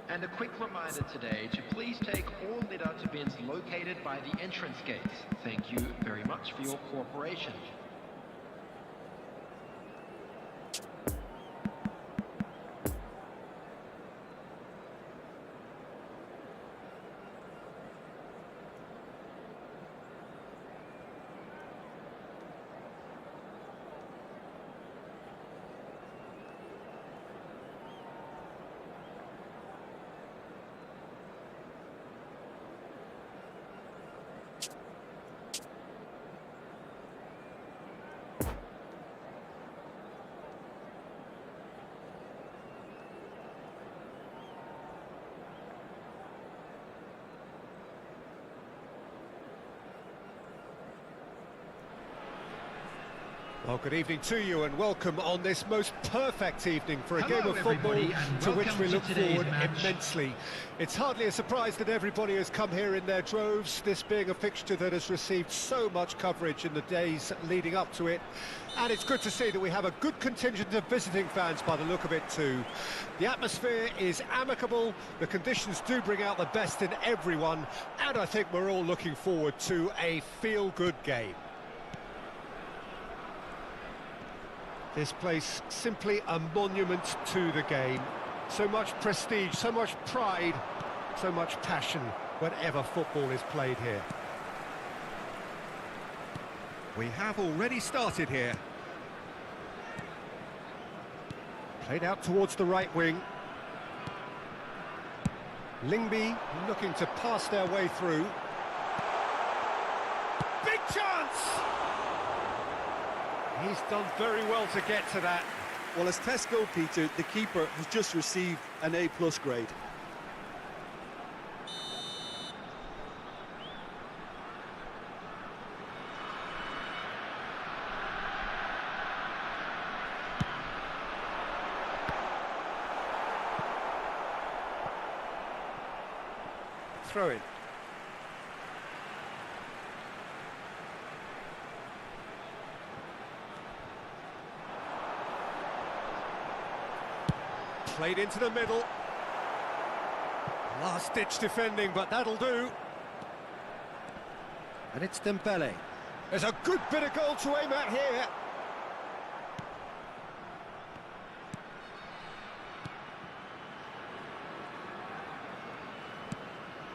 And a quick reminder today to please take all litter to bins located by the entrance gates. Thank you very much for your cooperation. Well, good evening to you and welcome on this most perfect evening for a game of football to which we look forward immensely. It's hardly a surprise that everybody has come here in their droves, this being a fixture that has received so much coverage in the days leading up to it. And it's good to see that we have a good contingent of visiting fans by the look of it too. The atmosphere is amicable, the conditions do bring out the best in everyone, and I think we're all looking forward to a feel-good game. This place simply a monument to the game. So much prestige, so much pride, so much passion whenever football is played here. We have already started here. Played out towards the right wing. Lingby looking to pass their way through. Big chance! He's done very well to get to that. Well, as tests go, Peter, the keeper has just received an A+ grade. Throw in. Played into the middle. Last-ditch defending, but that'll do. And it's Dembele. There's a good bit of goal to aim at here.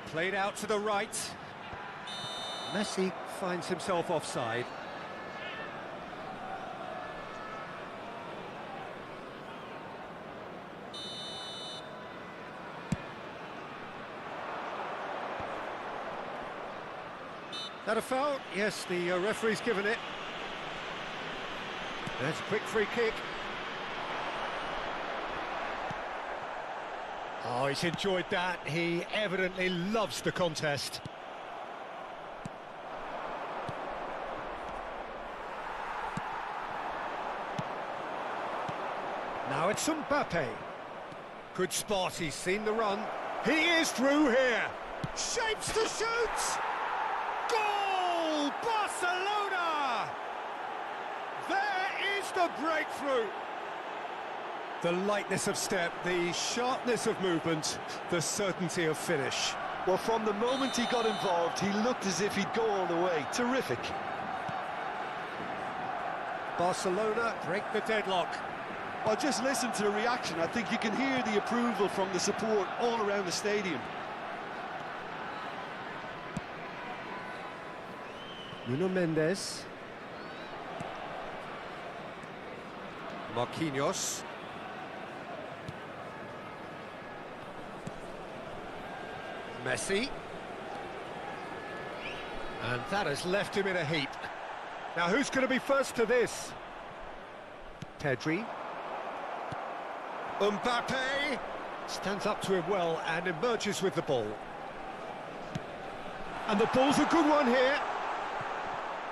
Played out to the right. Messi finds himself offside. That a foul? Yes, the referee's given it. There's a quick free kick. Oh, he's enjoyed that. He evidently loves the contest. Now it's Mbappe. Good spot, he's seen the run. He is through here. Shapes to shoot! Goal! Barcelona! There is the breakthrough. The lightness of step, the sharpness of movement, the certainty of finish. Well, from the moment he got involved, he looked as if he'd go all the way. Terrific. Barcelona break the deadlock. Well, just listen to the reaction. I think you can hear the approval from the support all around the stadium. Nuno Mendes. Marquinhos. Messi. And that has left him in a heap. Now who's going to be first to this? Pedri. Mbappe stands up to him well and emerges with the ball. And the ball's a good one here.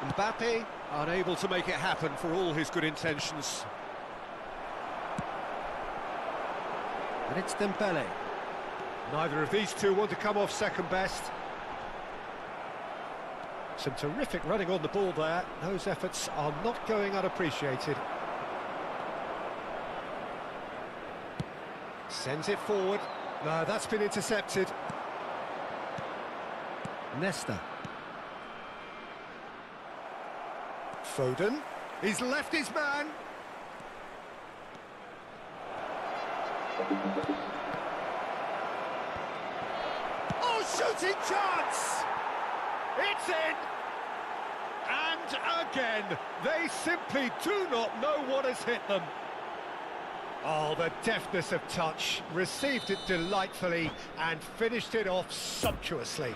Mbappe unable to make it happen for all his good intentions. And it's Dembele. Neither of these two want to come off second best. Some terrific running on the ball there. Those efforts are not going unappreciated. Sends it forward. No, that's been intercepted. Nesta. Foden. He's left his man. Oh, shooting chance! It's in! And again, they simply do not know what has hit them. Oh, the deftness of touch, received it delightfully and finished it off sumptuously.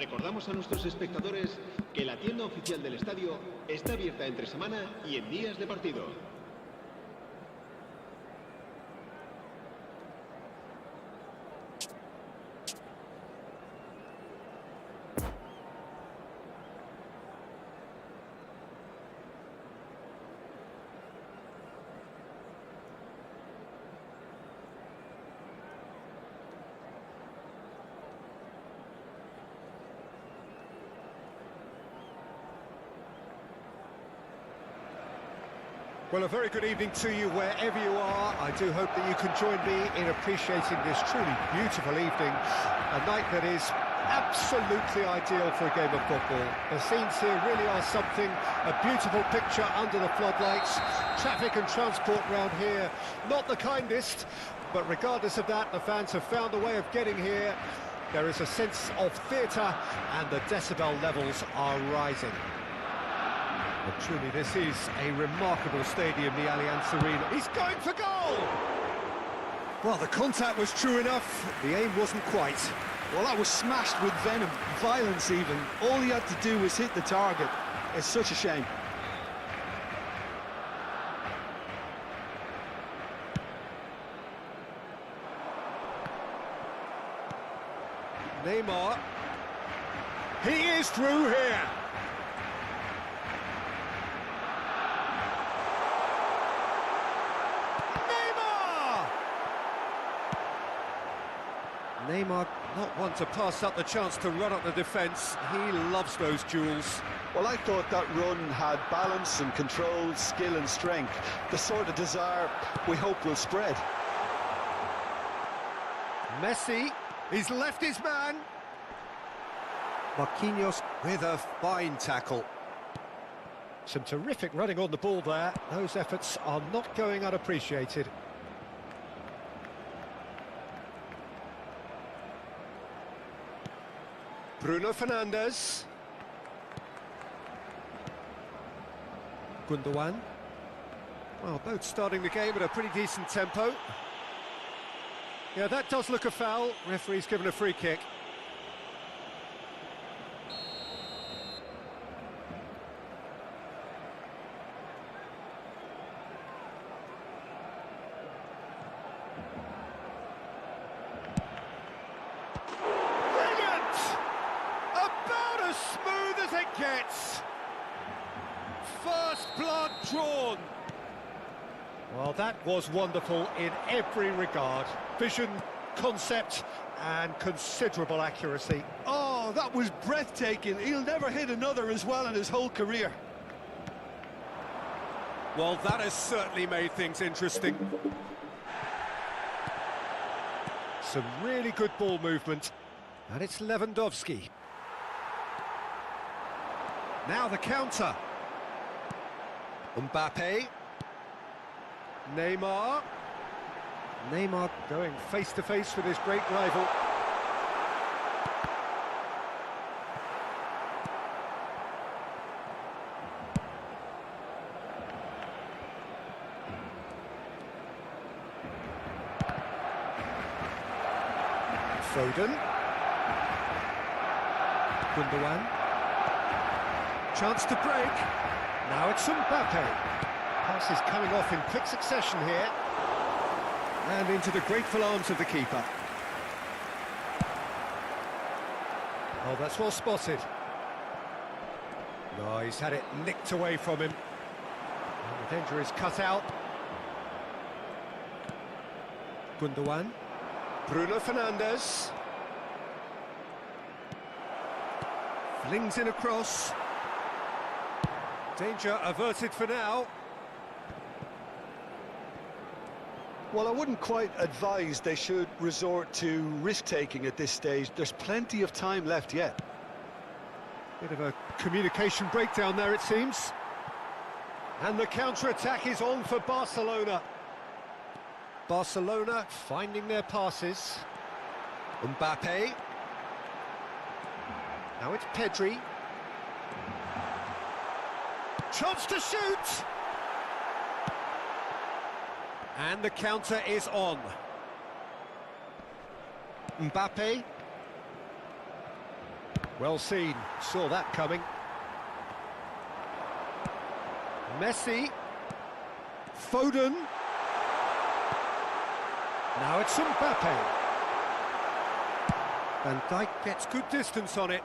Recordamos a nuestros espectadores que la tienda oficial del estadio está abierta entre semana y en días de partido. Well, a very good evening to you wherever you are. I do hope that you can join me in appreciating this truly beautiful evening, a night that is absolutely ideal for a game of football. The scenes here really are something, a beautiful picture under the floodlights. Traffic and transport round here, not the kindest, but regardless of that, the fans have found a way of getting here. There is a sense of theatre and the decibel levels are rising. But truly, this is a remarkable stadium, the Allianz Arena. He's going for goal! Well, the contact was true enough, the aim wasn't quite. Well, that was smashed with venom, violence even. All he had to do was hit the target. It's such a shame. Neymar. He is through here. Neymar not one to pass up the chance to run up the defence. He loves those duels. Well, I thought that run had balance and control, skill and strength. The sort of desire we hope will spread. Messi, he's left his man. Marquinhos with a fine tackle. Some terrific running on the ball there. Those efforts are not going unappreciated. Bruno Fernandes. Gundogan. Well, both starting the game at a pretty decent tempo. Yeah, that does look a foul. Referee's given a free kick. Gets first blood drawn. Well, that was wonderful in every regard. Vision, concept and considerable accuracy. Oh, that was breathtaking. He'll never hit another as well in his whole career. Well, that has certainly made things interesting. Some really good ball movement. And it's Lewandowski. Now the counter. Mbappe. Neymar. Neymar going face-to-face with his great rival. Foden. Gundogan. Chance to break. Now it's Mbappe. Pass is coming off in quick succession here. And into the grateful arms of the keeper. Oh, that's well spotted. No, he's had it nicked away from him. And the danger is cut out. Gundogan. Bruno Fernandes. Flings in across. Danger averted for now. Well, I wouldn't quite advise they should resort to risk-taking at this stage. There's plenty of time left yet. Bit of a communication breakdown there, it seems. And the counter-attack is on for Barcelona. Barcelona finding their passes. Mbappe. Now it's Pedri. Chance to shoot! And the counter is on. Mbappe. Well seen, saw that coming. Messi. Foden. Now it's Mbappe. Van Dijk gets good distance on it.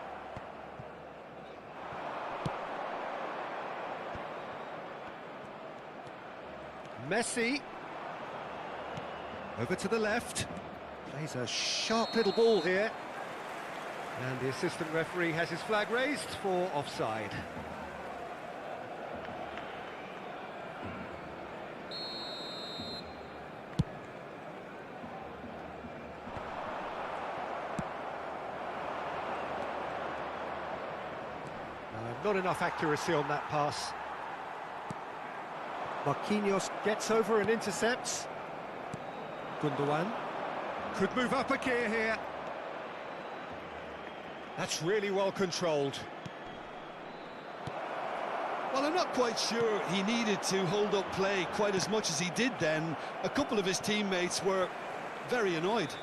Messi. Over to the left. Plays a sharp little ball here. And the assistant referee has his flag raised for offside. Not enough accuracy on that pass. Marquinhos gets over and intercepts. Gundogan could move up a gear here. That's really well controlled. Well, I'm not quite sure he needed to hold up play quite as much as he did then. A couple of his teammates were very annoyed.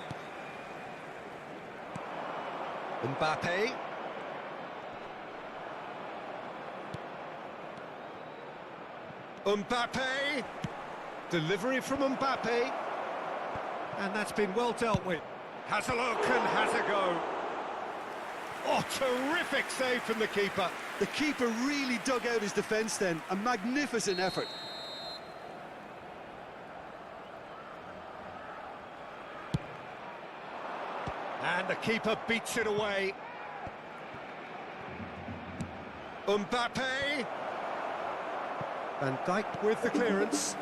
Mbappe. Mbappe. Delivery from Mbappe. And that's been well dealt with. Has a look and has a go. Oh, terrific save from the keeper. The keeper really dug out his defence then. A magnificent effort. And the keeper beats it away. Mbappe. Van Dijk with the clearance.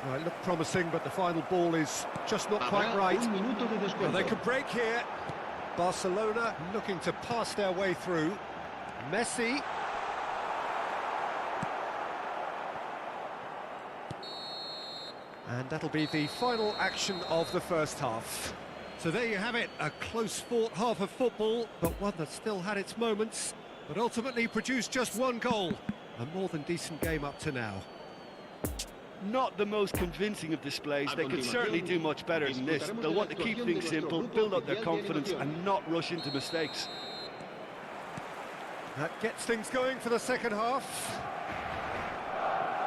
Well, it looked promising, but the final ball is just not quite right. Well, they could break here. Barcelona looking to pass their way through. Messi. And that'll be the final action of the first half. So there you have it, a close-fought half of football, but one that still had its moments, but ultimately produced just one goal. A more than decent game up to now. Not the most convincing of displays. They could certainly do much better than this. They'll want to keep things simple, build up their confidence and not rush into mistakes. That gets things going for the second half.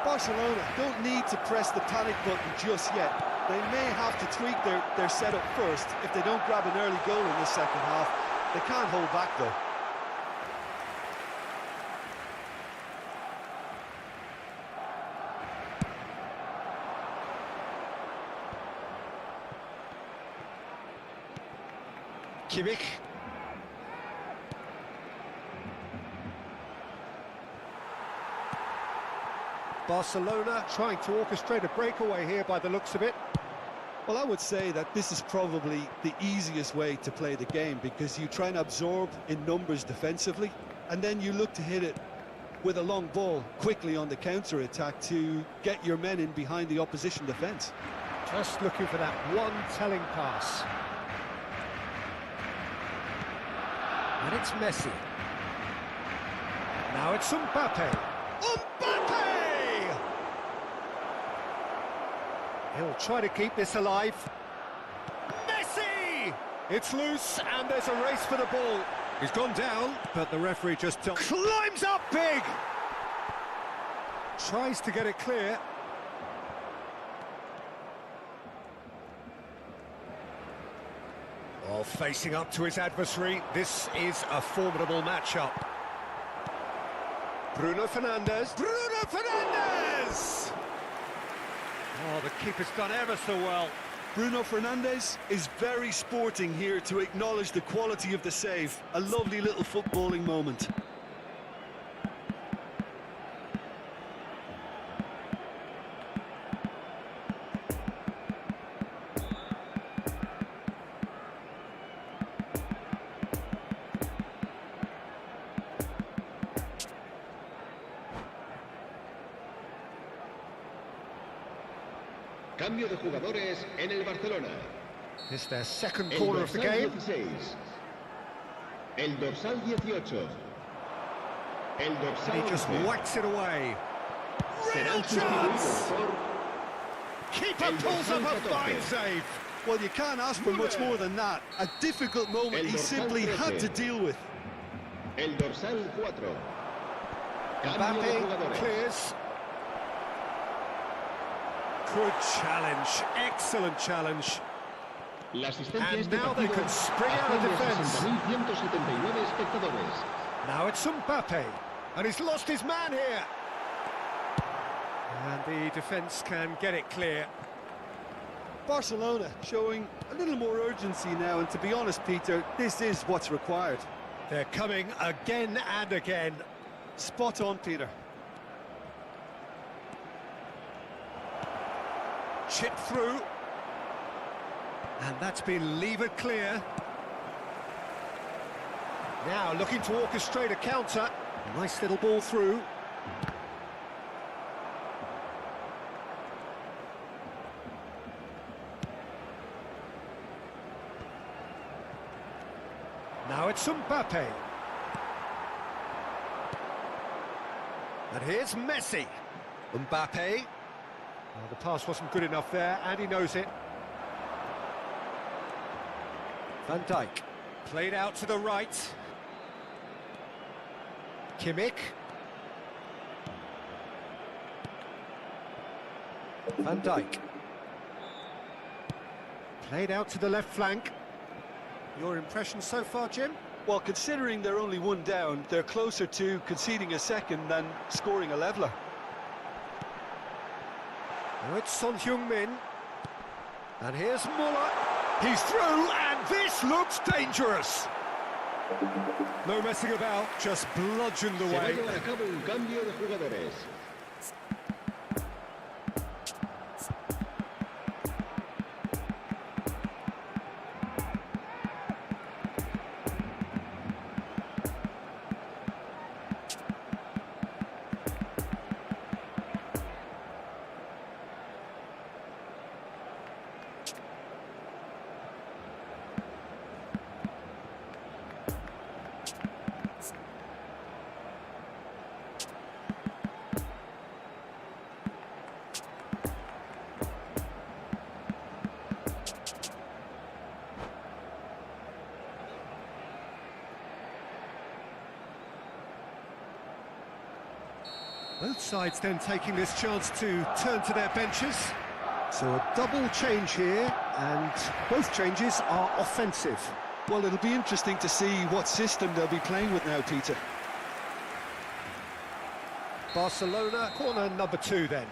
Barcelona don't need to press the panic button just yet. They may have to tweak their setup first if they don't grab an early goal in the second half. They can't hold back though. Kimmich. Barcelona trying to orchestrate a breakaway here by the looks of it. Well, I would say that this is probably the easiest way to play the game because you try and absorb in numbers defensively and then you look to hit it with a long ball quickly on the counter-attack to get your men in behind the opposition defence. Just looking for that one telling pass. And it's Messi. Now it's Mbappe. Mbappe! He'll try to keep this alive. Messi! It's loose and there's a race for the ball. He's gone down, but the referee just climbs up big! Tries to get it clear. Well, facing up to his adversary, this is a formidable matchup. Bruno Fernandes. Bruno Fernandes! Oh, the keeper's done ever so well. Bruno Fernandes is very sporting here to acknowledge the quality of the save. A lovely little footballing moment. Cambio de jugadores en el Barcelona. It's their second corner of the game. 16. El dorsal 18. El dorsal He just 11. whacks it away. Real Será chance! sustituido por Keeper el pulls up dorsal a 14. fine save. Well, you can't ask for much more than that. A difficult moment he simply had to deal with. El dorsal 4. Cambio de Mbappe jugadores. clears. Good challenge, excellent challenge. La asistencia a And este now they partido can spring out of asciende a defence. 60.179 espectadores. Now it's Mbappe, and he's lost his man here. And the defence can get it clear. Barcelona showing a little more urgency now, and to be honest, Peter, this is what's required. They're coming again and again. Spot on, Peter. Chip through. And that's been levered clear. Now looking to orchestrate a counter. Nice little ball through. Now it's Mbappe. And here's Messi. Mbappe. Well, the pass wasn't good enough there, and he knows it. Van Dijk. Played out to the right. Kimmich. Van Dijk. Played out to the left flank. Your impression so far, Jim? Well, considering they're only one down, they're closer to conceding a second than scoring a leveller. Now it's Son Heung-min. And here's Muller. He's through, and this looks dangerous. No messing about, just bludgeoned Se va a away. llevar a cabo un cambio de jugadores. Both sides then taking this chance to turn to their benches. So a double change here, and both changes are offensive. Well, it'll be interesting to see what system they'll be playing with now, Peter. Barcelona, corner number 2 then.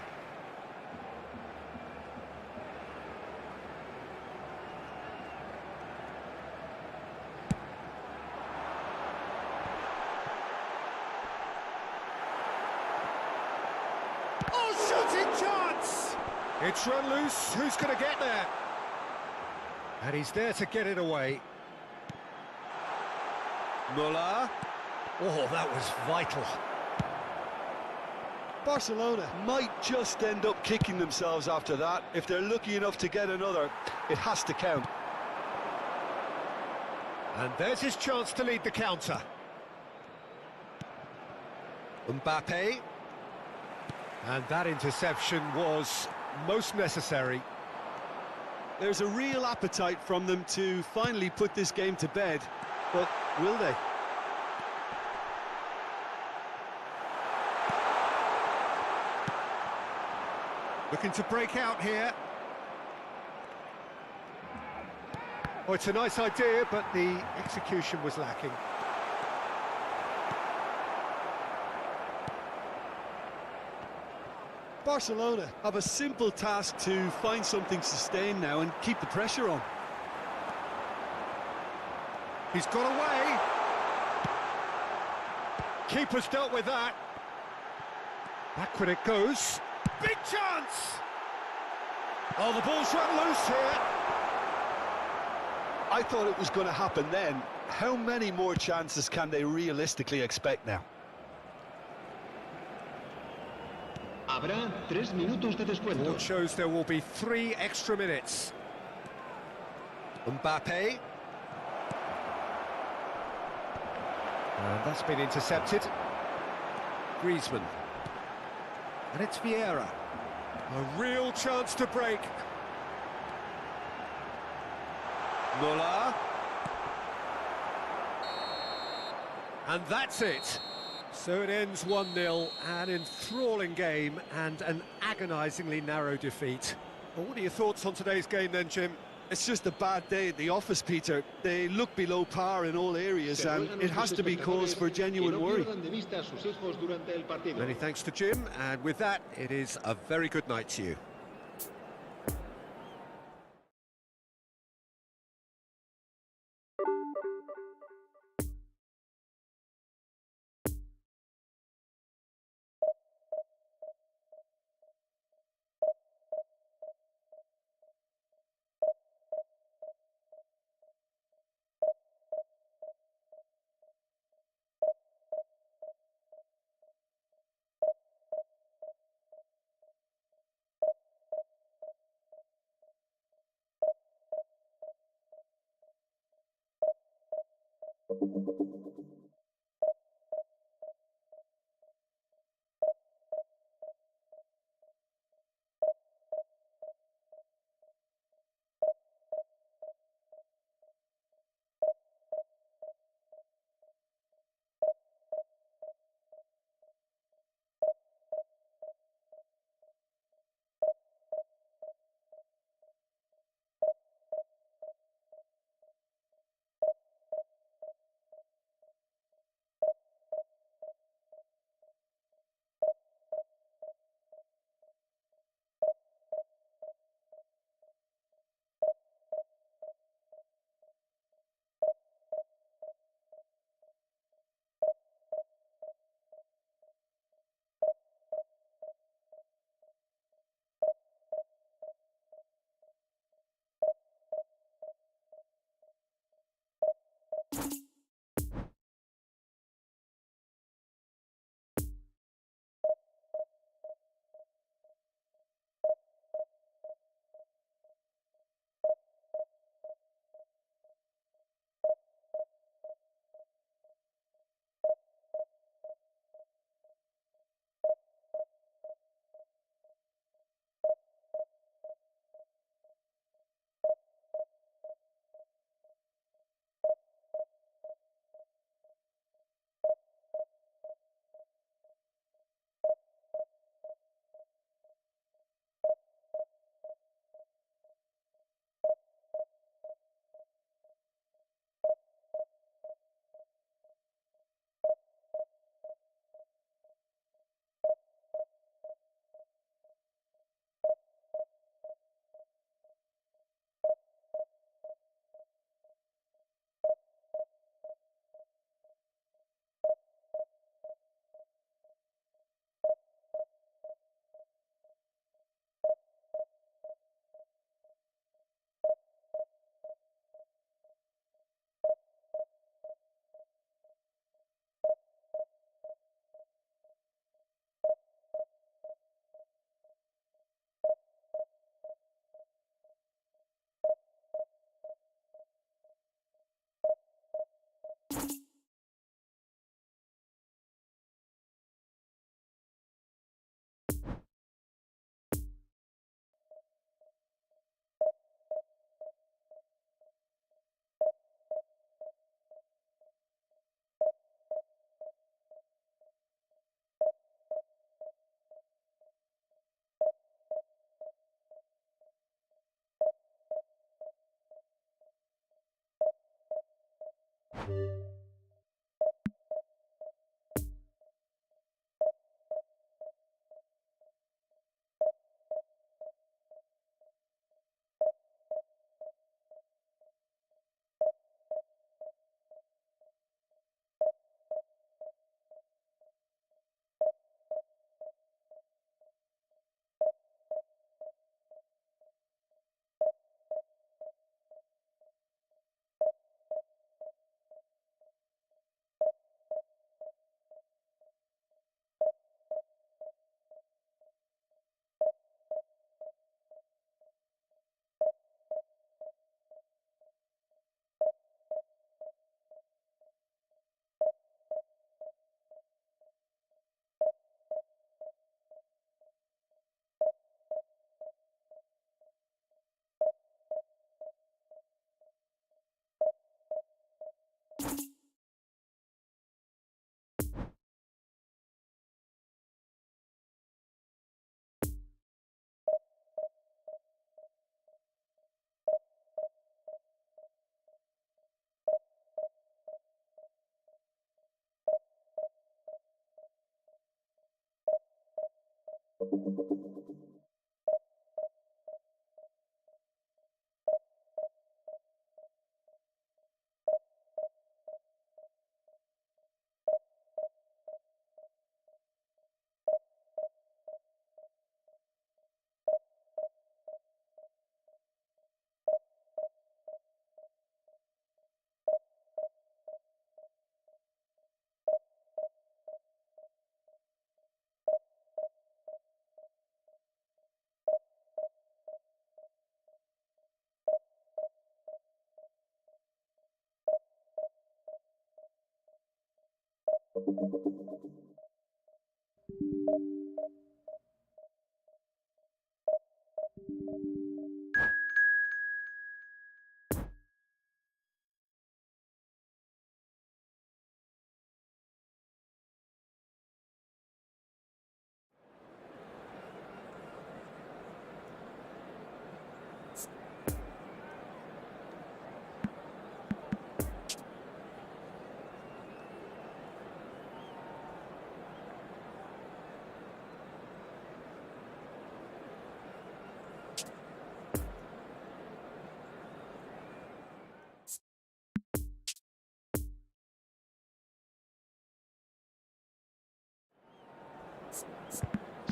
Oh, shooting chance! It's run loose, who's going to get there? And he's there to get it away. Muller. Oh, that was vital. Barcelona might just end up kicking themselves after that. If they're lucky enough to get another, it has to count. And there's his chance to lead the counter. Mbappe. And that interception was most necessary. There's a real appetite from them to finally put this game to bed, but will they? Looking to break out here. Oh, it's a nice idea, but the execution was lacking. Barcelona have a simple task to find something sustained now and keep the pressure on. He's got away. Keeper's dealt with that. Backward it goes. Big chance! Oh, the ball's run loose here. I thought it was going to happen then. How many more chances can they realistically expect now? Habrá 3 minutos de descuento. Board shows there will be 3 extra minutes. Mbappe. And that's been intercepted. Griezmann. And it's Vieira. A real chance to break. Muller. And that's it. So it ends 1-0, an enthralling game and an agonisingly narrow defeat. Well, what are your thoughts on today's game then, Jim? It's just a bad day at the office, Peter. They look below par in all areas, and it has to be cause for genuine worry. Many thanks to Jim, and with that, it is a very good night to you.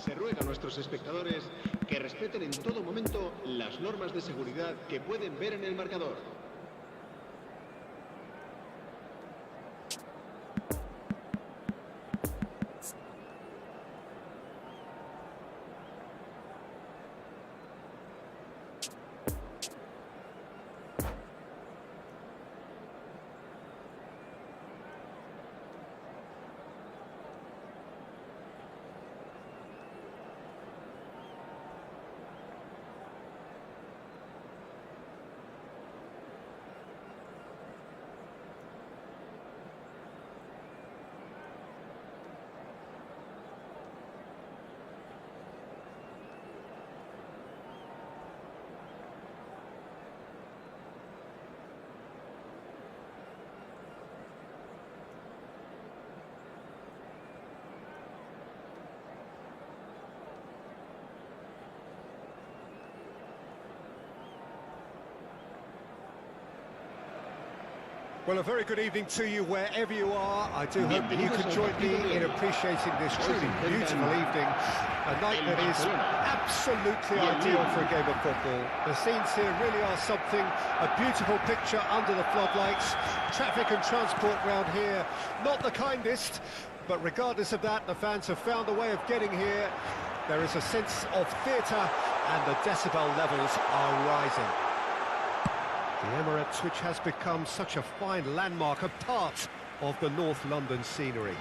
Se ruega a nuestros espectadores que respeten en todo momento las normas de seguridad que pueden ver en el marcador. Well, a very good evening to you wherever you are. I do hope that you can join me in appreciating this truly beautiful evening. A night that is absolutely ideal for a game of football. The scenes here really are something. A beautiful picture under the floodlights. Traffic and transport round here, not the kindest. But regardless of that, the fans have found a way of getting here. There is a sense of theatre and the decibel levels are rising. The Emirates, which has become such a fine landmark, a part of the North London scenery.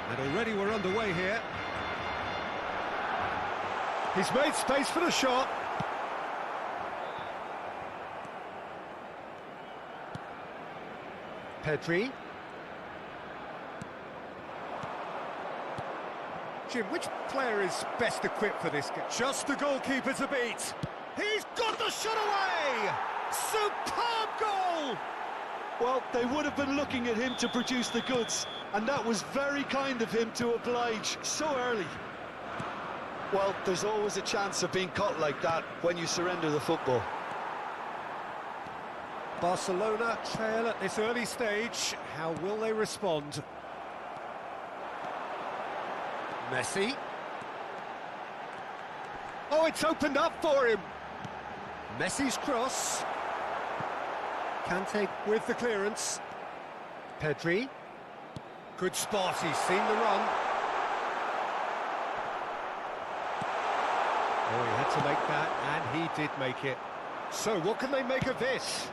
And already we're underway here. He's made space for the shot. Pedri. Jim, which player is best equipped for this game? Just the goalkeeper to beat. He's got the shot away! Superb goal! Well, they would have been looking at him to produce the goods, and that was very kind of him to oblige so early. Well, there's always a chance of being caught like that when you surrender the football. Barcelona trail at this early stage. How will they respond? Messi. Oh, it's opened up for him. Messi's cross. Kante with the clearance. Pedri. Good spot, he's seen the run. Oh, he had to make that, and he did make it. So, what can they make of this?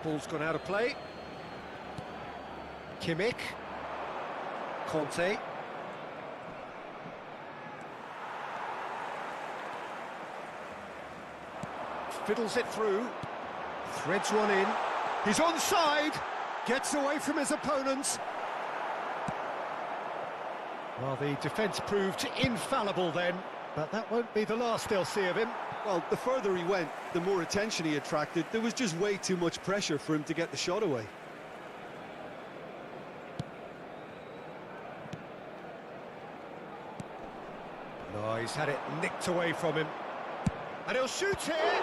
Ball's gone out of play. Kimmich. Conte. Fiddles it through. Threads one in. He's onside. Gets away from his opponents. Well, the defence proved infallible then, but that won't be the last they'll see of him. Well, the further he went, the more attention he attracted. There was just way too much pressure for him to get the shot away. No, he's had it nicked away from him. And he'll shoot here!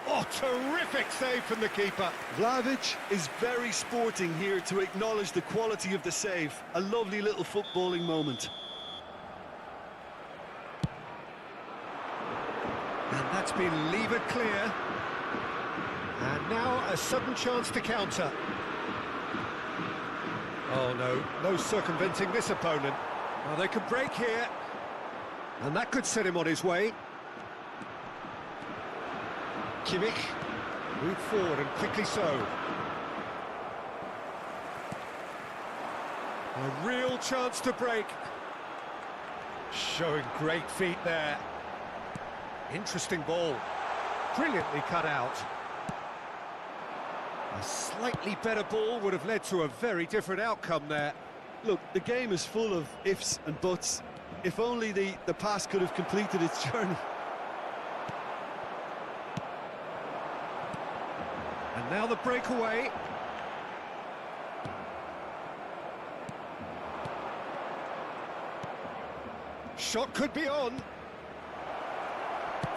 Oh, terrific save from the keeper. Vlahovic is very sporting here to acknowledge the quality of the save. A lovely little footballing moment. And that's been levered clear. And now a sudden chance to counter. Oh no, no circumventing this opponent. Well, they could break here. And that could set him on his way. Kimmich, move forward and quickly so. A real chance to break. Showing great feet there. Interesting ball. Brilliantly cut out. A slightly better ball would have led to a very different outcome there. Look, the game is full of ifs and buts. If only the pass could have completed its journey. And now the breakaway. Shot could be on.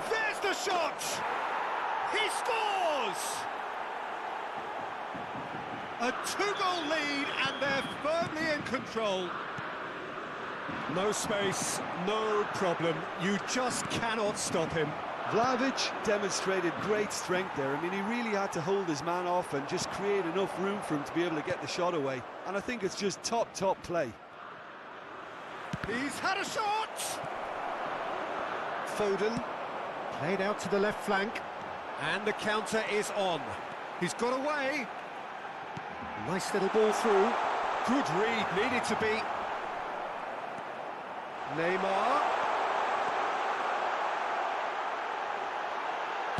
There's the shot! He scores! A two-goal lead and they're firmly in control. No space, no problem. You just cannot stop him. Vlahovic demonstrated great strength there. I mean, he really had to hold his man off and just create enough room for him to be able to get the shot away. And I think it's just top play. He's had a shot! Foden, played out to the left flank. And the counter is on. He's got away. Nice little ball through. Good read, needed to be. Neymar.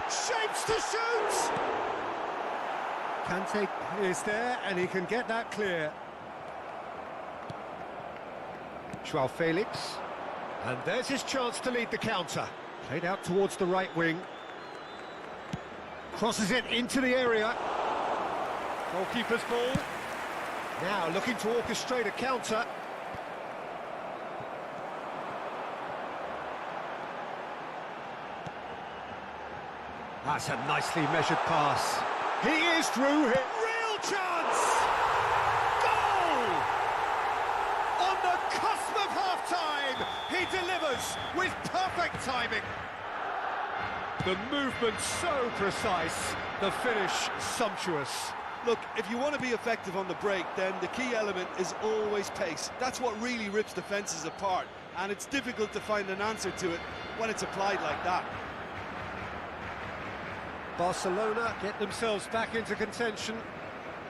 Shapes to shoot! Kante is there, and he can get that clear. Joao Felix. And there's his chance to lead the counter. Played out towards the right wing. Crosses it into the area. Goalkeeper's ball. Now looking to orchestrate a counter. That's a nicely measured pass. He is through here. Real chance! Goal! On the cusp of half-time, he delivers with perfect timing. The movement so precise, the finish sumptuous. Look, if you want to be effective on the break, then the key element is always pace. That's what really rips defences apart, and it's difficult to find an answer to it when it's applied like that. Barcelona get themselves back into contention.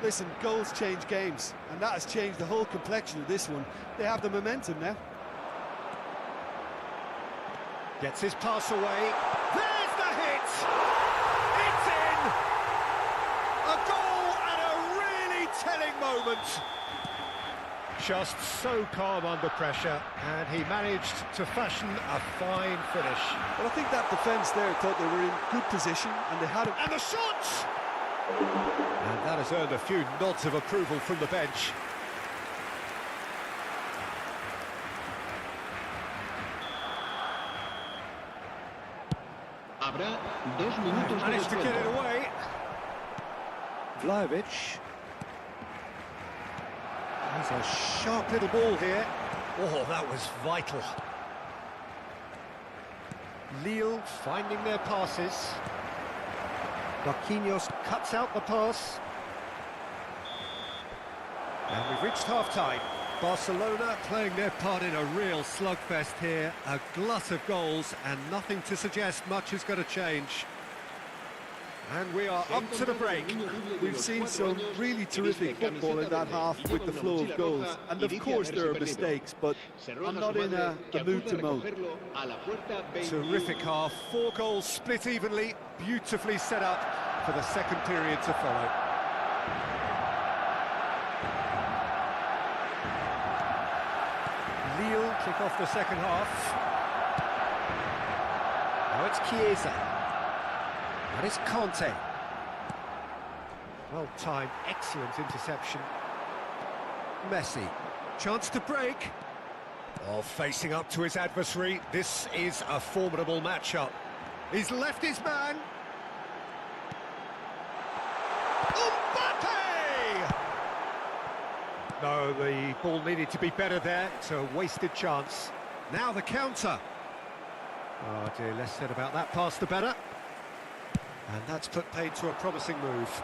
Listen, goals change games, and that has changed the whole complexion of this one. They have the momentum now. Gets his pass away. There's the hit! It's in! A goal and a really telling moment. Just so calm under pressure, and he managed to fashion a fine finish. Well, I think that defence there thought they were in good position, and they had it. And the shot! And that has earned a few nods of approval from the bench. Habrá 2 minutos de Managed to get it descuento. away. Vlahovic. There's a sharp little ball here. Oh, that was vital. Lille finding their passes. Marquinhos cuts out the pass. And we've reached half-time. Barcelona playing their part in a real slugfest here. A glut of goals and nothing to suggest much is going to change. And we are up to the break. We've seen some really terrific football in that half with the flow of goals. And of course there are mistakes, but I'm not in a mood to moan. Terrific half. 4 goals split evenly. Beautifully set up for the second period to follow. kick off the second half. Now it's Chiesa. And it's Conte. Well timed, excellent interception. Messi, chance to break. Oh, facing up to his adversary. This is a formidable matchup. He's left his man. Mbappe! No, the ball needed to be better there. It's a wasted chance. Now the counter. Oh dear, less said about that pass the better. And that's put paid to a promising move.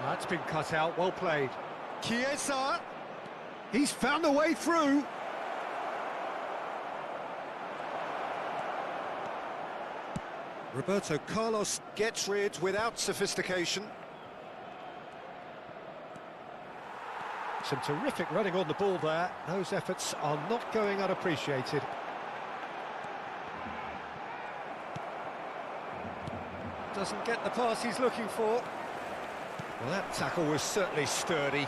That's been cut out, well played. Chiesa! He's found a way through. Roberto Carlos gets rid without sophistication. Some terrific running on the ball there. Those efforts are not going unappreciated. Doesn't get the pass he's looking for. Well, that tackle was certainly sturdy.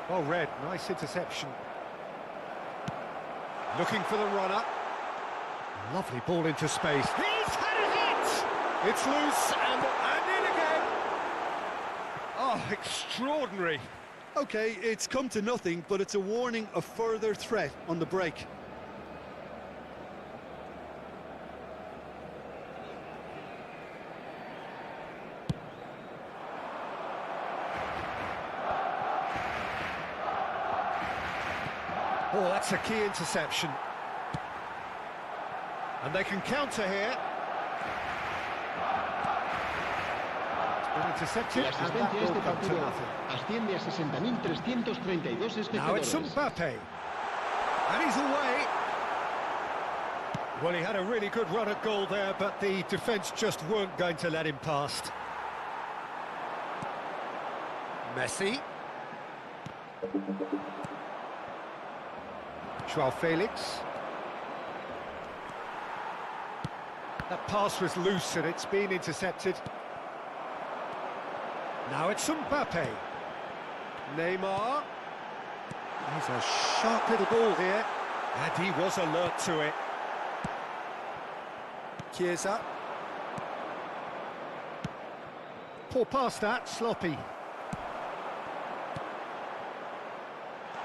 Well read, nice interception. Looking for the runner. Lovely ball into space. He's had a hit! It's loose and in again. Oh, extraordinary. Okay, it's come to nothing, but it's a warning of further threat on the break. Oh, that's a key interception. And they can counter here. It's been intercepted, and that will come to nothing. Asciende a 60.332 espectadores. Now it's Mbappe. And he's away. Well, he had a really good run at goal there, but the defence just weren't going to let him past. Messi. Joao Felix. That pass was loose and it's been intercepted. Now it's Mbappe. Neymar. He's a sharp little ball here. And he was alert to it. Chiesa. Poor pass that, sloppy.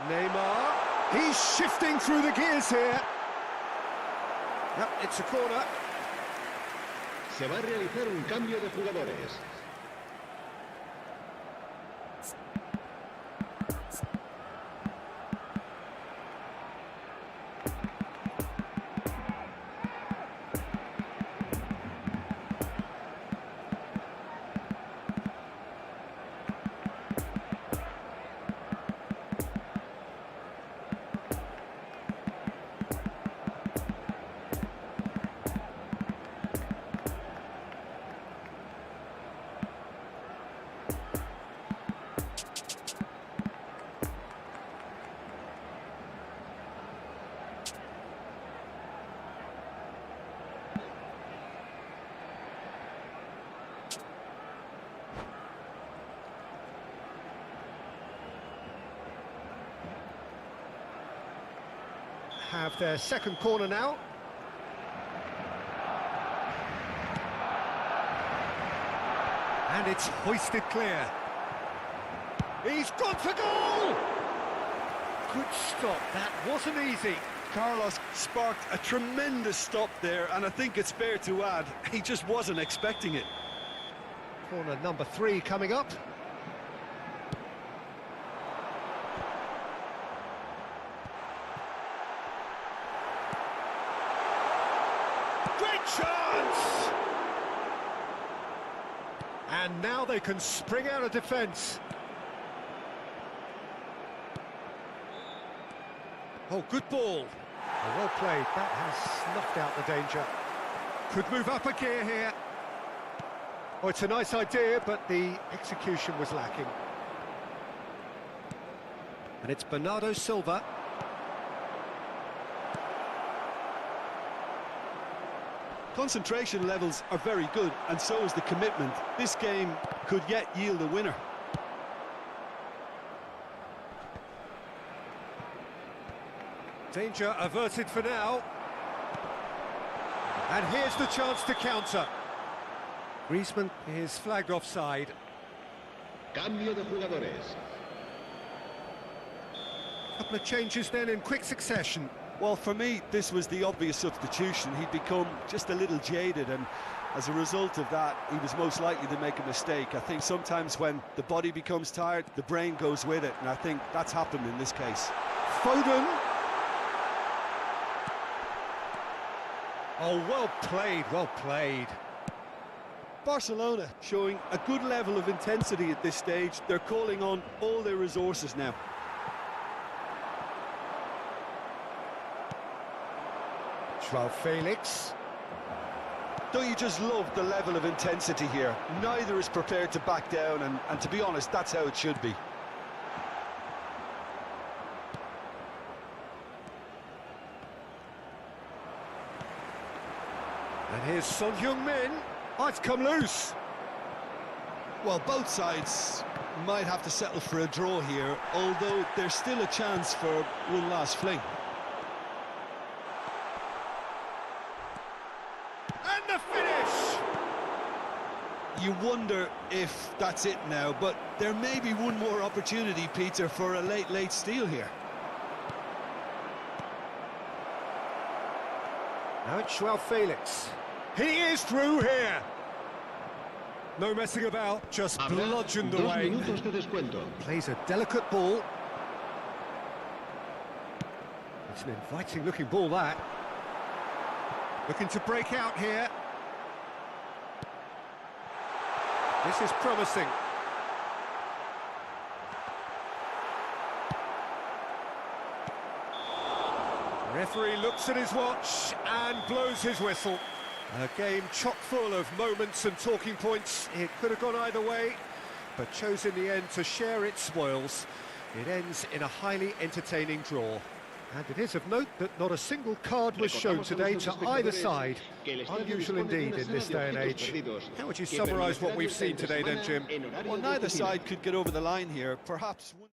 Neymar. He's shifting through the gears here. Yep, it's a corner. Se va a realizar un cambio de jugadores. Have their second corner now. And it's hoisted clear. He's gone for goal! Good stop, that wasn't easy. Carlos sparked a tremendous stop there, and I think it's fair to add, he just wasn't expecting it. Corner number 3 coming up. Great chance! And now they can spring out of defence. Oh, good ball. Oh, well played. That has snuffed out the danger. Could move up a gear here. Oh, it's a nice idea, but the execution was lacking. And it's Bernardo Silva. Concentration levels are very good, and so is the commitment. This game could yet yield a winner. Danger averted for now. And here's the chance to counter. Griezmann is flagged offside. Cambio de jugadores. Couple of changes then in quick succession. Well, for me, this was the obvious substitution. He'd become just a little jaded, and as a result of that, he was most likely to make a mistake. I think sometimes when the body becomes tired, the brain goes with it, and I think that's happened in this case. Foden. Oh, well played, well played. Barcelona showing a good level of intensity at this stage. They're calling on all their resources now. Joao Felix. Don't you just love the level of intensity here? Neither is prepared to back down, and to be honest, that's how it should be. And here's Son Heung-min. Oh, it's come loose. Well, both sides might have to settle for a draw here, although there's still a chance for one last fling. And the finish! You wonder if that's it now, but there may be one more opportunity, Peter, for a late steal here. Now it's Joao Felix. He is through here. No messing about, just bludgeoned away. Plays a delicate ball. It's an inviting looking ball, that. Looking to break out here. This is promising. The referee looks at his watch and blows his whistle. A game chock full of moments and talking points. It could have gone either way, but chose in the end to share its spoils. It ends in a highly entertaining draw. And it is of note that not a single card was shown today to either side. Unusual indeed in this day and age. How would you summarise what we've seen today then, Jim? Well, neither side could get over the line here. Perhaps one...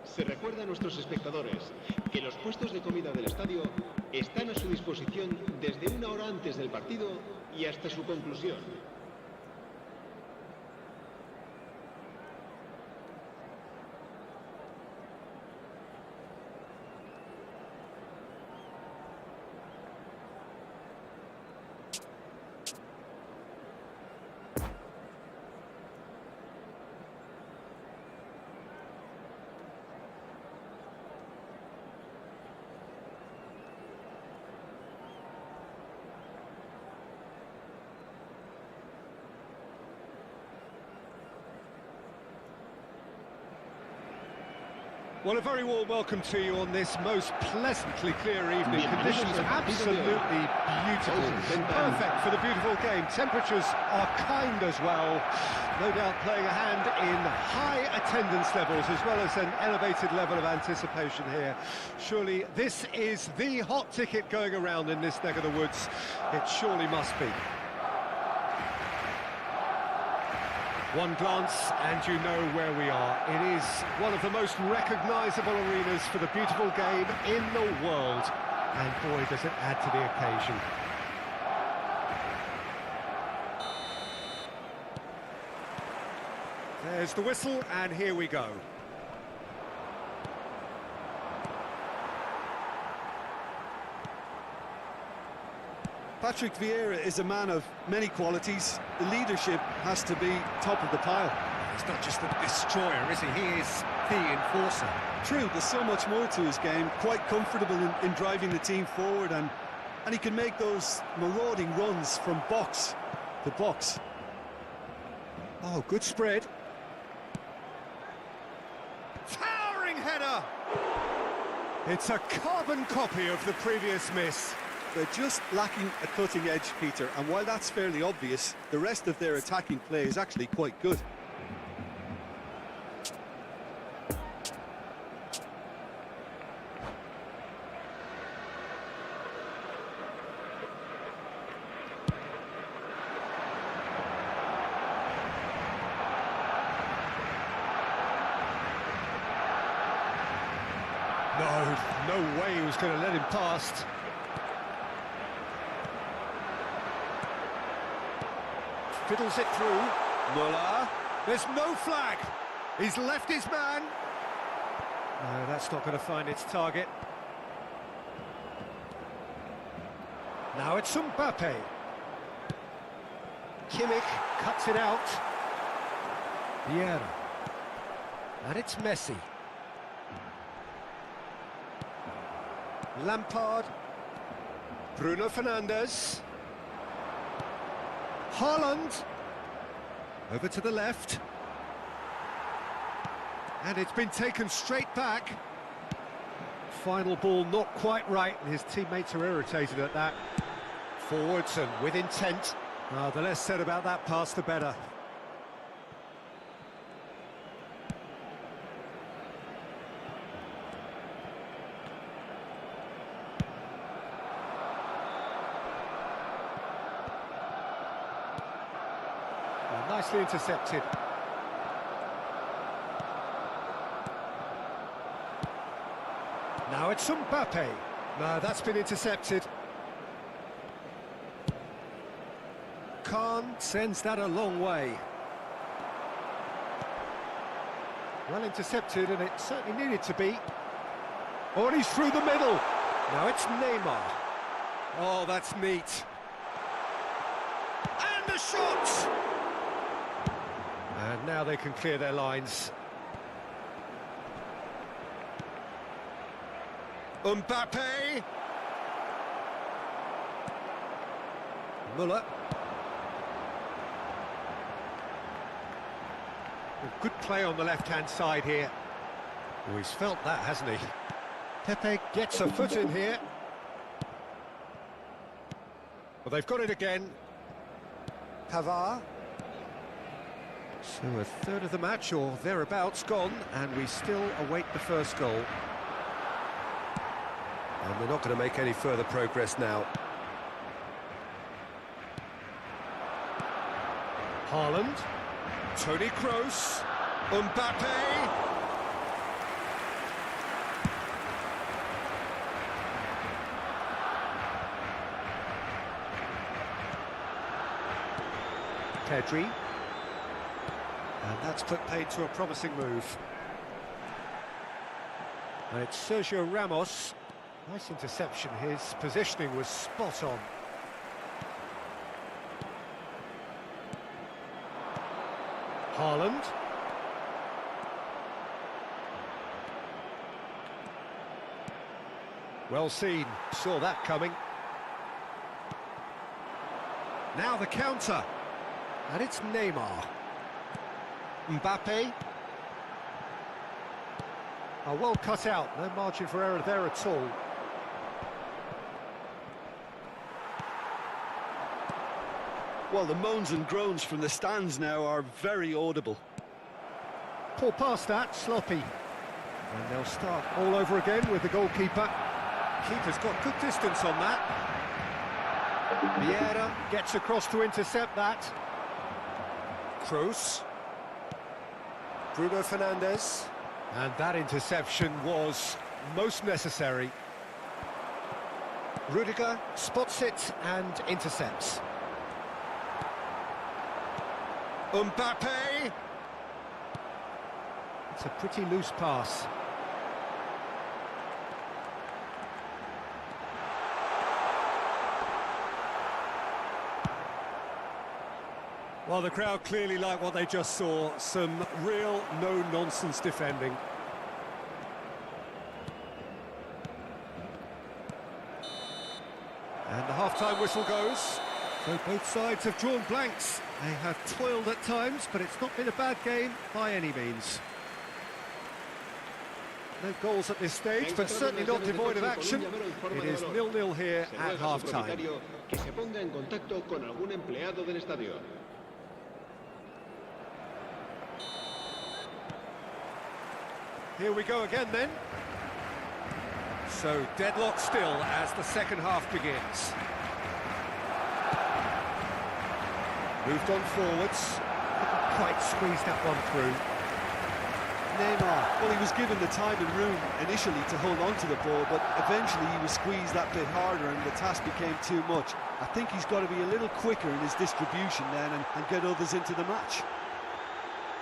Se recuerda a nuestros espectadores que los puestos de comida del estadio están a su disposición desde una hora antes del partido y hasta su conclusión. Well, a very warm welcome to you on this most pleasantly clear evening. Conditions absolutely beautiful. Perfect for the beautiful game. Temperatures are kind as well. No doubt playing a hand in high attendance levels as well as an elevated level of anticipation here. Surely this is the hot ticket going around in this neck of the woods. It surely must be. One glance and you know where we are. It is one of the most recognisable arenas for the beautiful game in the world. And boy, does it add to the occasion. There's the whistle, and here we go. Patrick Vieira is a man of many qualities. The leadership has to be top of the pile. He's not just the destroyer, is he? He is the enforcer. True, there's so much more to his game. Quite comfortable in driving the team forward, and he can make those marauding runs from box to box. Oh, good spread. Towering header! It's a carbon copy of the previous miss. They're just lacking a cutting edge, Peter, and while that's fairly obvious, the rest of their attacking play is actually quite good. No way he was going to let him past. Fiddles it through. Muller. There's no flag. He's left his man. No, that's not going to find its target. Now it's Mbappe. Kimmich cuts it out. Vieira. And it's Messi. Lampard. Bruno Fernandes. Haaland. Over to the left. And it's been taken straight back. Final ball not quite right, and his teammates are irritated at that. Forwards and with intent. The less said about that pass, the better. Nicely intercepted. Now it's Mbappe. No, that's been intercepted. Khan sends that a long way. Well intercepted, and it certainly needed to be. Oh, and he's through the middle. Now it's Neymar. Oh, that's neat. And the shot! And now they can clear their lines. Mbappe. Muller. Good play on the left-hand side here. Oh, he's felt that, hasn't he? Pepe gets a foot in here. Well, they've got it again. Pavard. So a third of the match, or thereabouts, gone, and we still await the first goal. And they're not going to make any further progress now. Haaland. Toni Kroos. Mbappe. Pedri. And that's put paid to a promising move. And it's Sergio Ramos. Nice interception. His positioning was spot on. Haaland. Well seen. Saw that coming. Now the counter. And it's Neymar. Mbappe. Oh, well cut out, no margin for error there at all. Well, the moans and groans from the stands now are very audible. Poor pass that, sloppy. And they'll start all over again with the goalkeeper. Keeper's got good distance on that. Vieira gets across to intercept that. Kroos. Bruno Fernandes. And that interception was most necessary. Rudiger spots it and intercepts. Mbappe! It's a pretty loose pass. Well, the crowd clearly like what they just saw. Some real no-nonsense defending. And the half-time whistle goes. So both sides have drawn blanks. They have toiled at times, but it's not been a bad game by any means. No goals at this stage, but certainly not devoid of action. It is 0-0 here at half-time. Que se ponga en contacto con algún empleado del estadio. Here we go again then. So deadlock still as the second half begins. Moved on forwards. Couldn't quite squeeze that one through. Neymar, well, he was given the time and room initially to hold on to the ball, but eventually he was squeezed that bit harder and the task became too much. I think he's got to be a little quicker in his distribution then and get others into the match.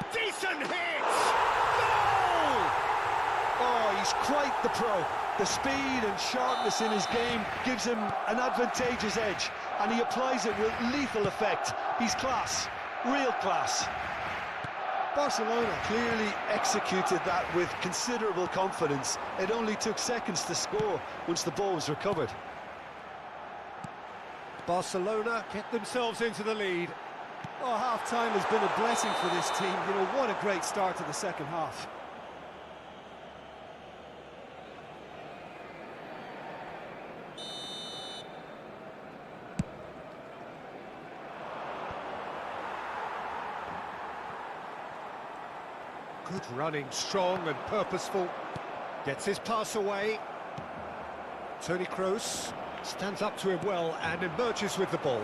Decent hit! Goal! Oh, he's quite the pro. The speed and sharpness in his game gives him an advantageous edge, and he applies it with lethal effect. He's class, real class. Barcelona clearly executed that with considerable confidence. It only took seconds to score once the ball was recovered. Barcelona get themselves into the lead. Oh, half-time has been a blessing for this team. You know, what a great start to the second half. Good running, strong and purposeful. Gets his pass away. Toni Kroos stands up to him well and emerges with the ball.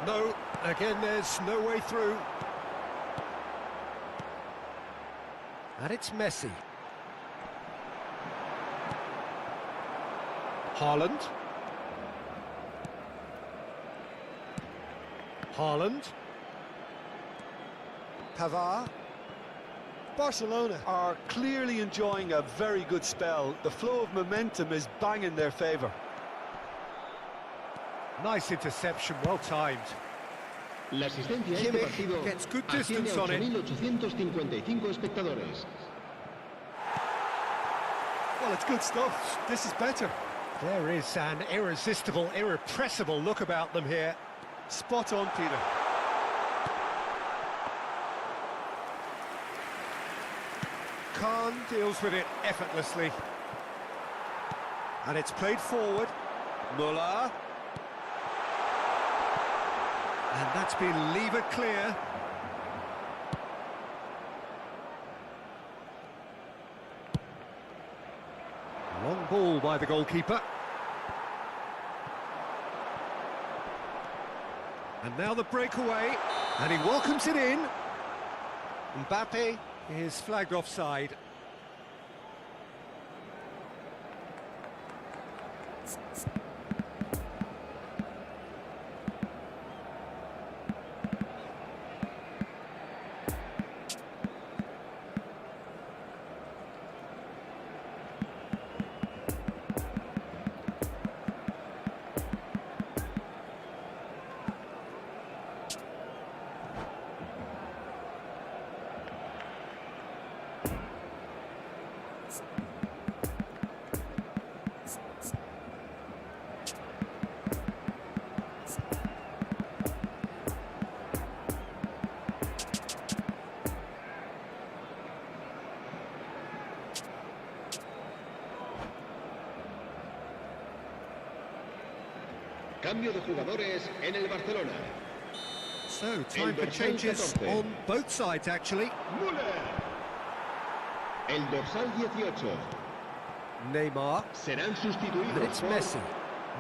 No, again there's no way through. And it's Messi. Haaland. Haaland. Pavard. Barcelona are clearly enjoying a very good spell. The flow of momentum is bang in their favour. Nice interception, well timed. La asistencia a este partido gets good asciende distance a on it. 8.855 espectadores. Well, it's good stuff. This is better. There is an irresistible, irrepressible look about them here. Spot on, Peter. Khan deals with it effortlessly. And it's played forward. Muller. And that's been levered clear. Long ball by the goalkeeper. And now the breakaway, and he welcomes it in. Mbappe is flagged offside. Cambio de jugadores en el Barcelona. So, time for changes on both sides, actually. Müller. El dorsal 18. Neymar. Serán sustituidos And it's por Messi.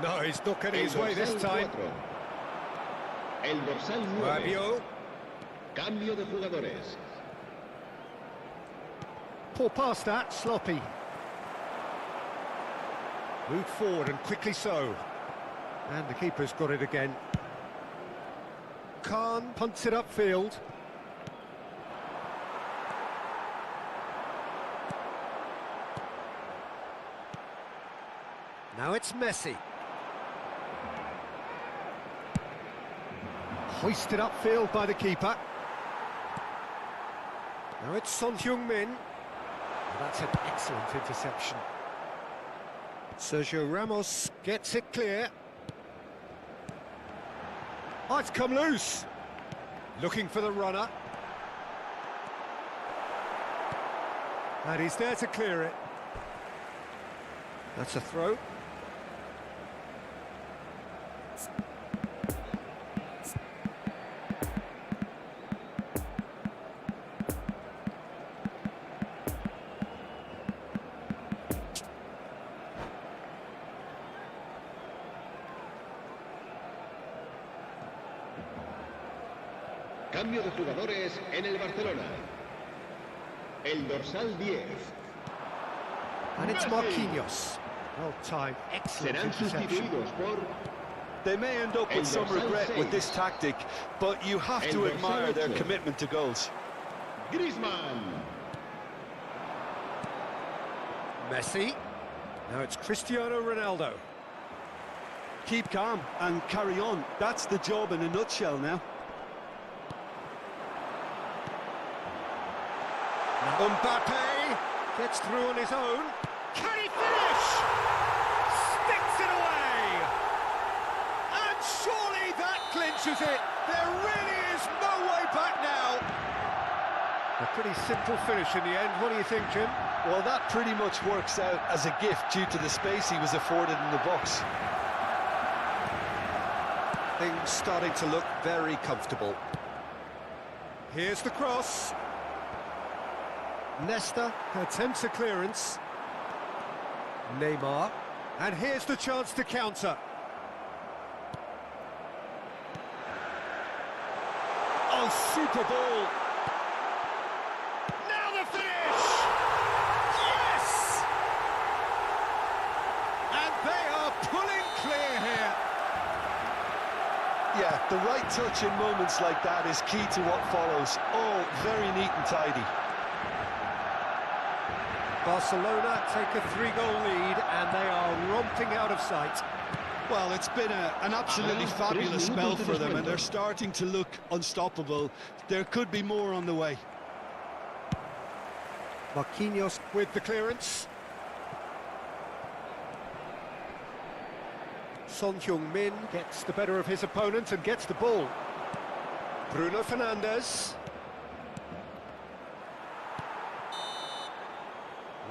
No, he's not getting his way this time. 4. El dorsal 9. Rabiot. Cambio de jugadores. Poor pass that, sloppy. Moved forward and quickly so. And the keeper's got it again. Khan punts it upfield. Now it's Messi. Hoisted upfield by the keeper. Now it's Son Heung-min. That's an excellent interception. Sergio Ramos gets it clear. Oh, it's come loose. Looking for the runner. And he's there to clear it. That's a throw. Cambio de jugadores en el Barcelona. El dorsal 10. And it's Marquinhos. Well timed, excellent Serán interception. sustituidos por They may end up with some regret with this tactic, but you have to admire their commitment to goals. Griezmann. Messi. Now it's Cristiano Ronaldo. Keep calm and carry on. That's the job in a nutshell now. Mbappe gets through on his own. Can he finish? Sticks it away! And surely that clinches it. There really is no way back now. A pretty simple finish in the end. What do you think, Jim? Well, that pretty much works out as a gift due to the space he was afforded in the box. Things starting to look very comfortable. Here's the cross. Nesta attempts a clearance. Neymar. And here's the chance to counter. Oh, super ball. Now the finish! Yes! And they are pulling clear here. Yeah, the right touch in moments like that is key to what follows. All very neat and tidy. Barcelona take a 3-goal lead and they are romping out of sight. Well, it's been an absolutely fabulous spell for them and they're starting to look unstoppable. There could be more on the way. Marquinhos with the clearance. Son Heung-min gets the better of his opponent and gets the ball. Bruno Fernandes.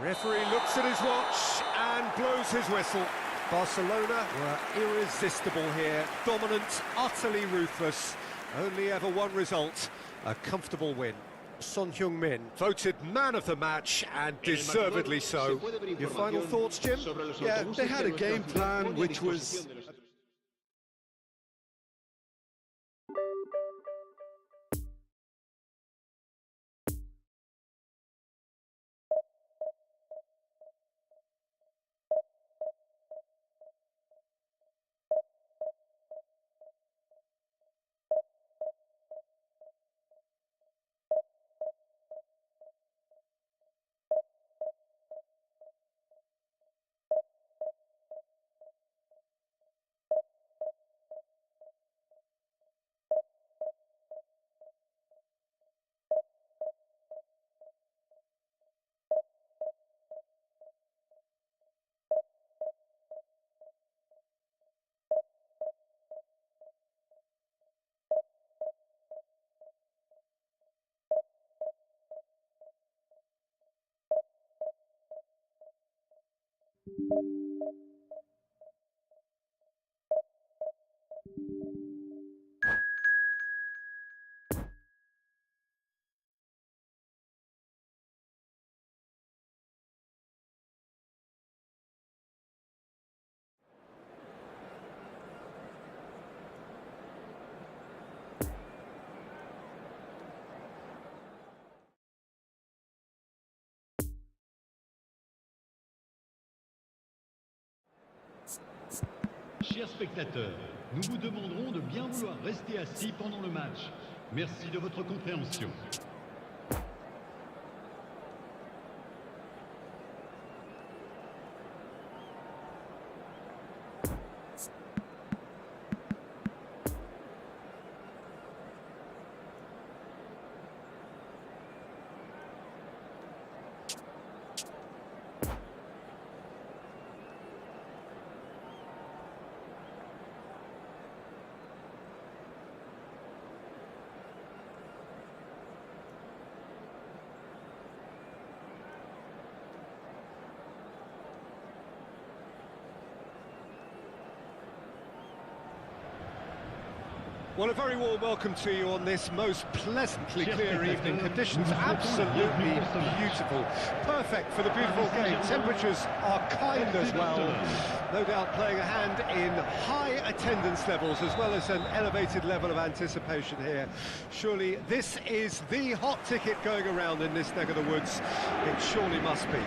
Referee looks at his watch and blows his whistle. Barcelona were irresistible here, dominant, utterly ruthless. Only ever one result, a comfortable win. Son Heung-min voted man of the match and deservedly so. Your final thoughts, Jim? Yeah, they had a game plan which was chers spectateurs, nous vous demanderons de bien vouloir rester assis pendant le match. Merci de votre compréhension. Well, a very warm welcome to you on this most pleasantly clear evening. Conditions absolutely beautiful. Perfect for the beautiful game. Temperatures are kind as well. No doubt playing a hand in high attendance levels as well as an elevated level of anticipation here. Surely this is the hot ticket going around in this neck of the woods. It surely must be.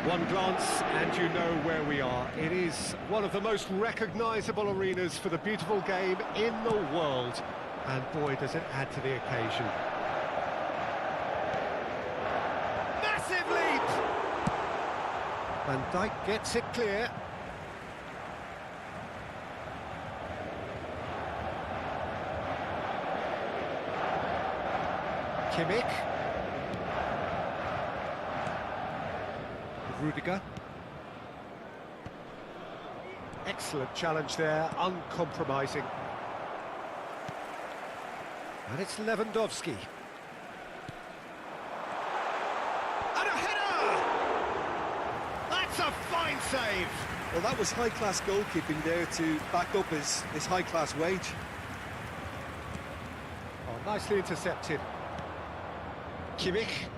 One glance and you know where we are. It is one of the most recognisable arenas for the beautiful game in the world. And boy, does it add to the occasion. Massive leap! Van Dijk gets it clear. Kimmich. Rudiger. Excellent challenge there, uncompromising. And it's Lewandowski. And a header! That's a fine save! Well, that was high-class goalkeeping there to back up his high-class wage. Oh, nicely intercepted. Kimmich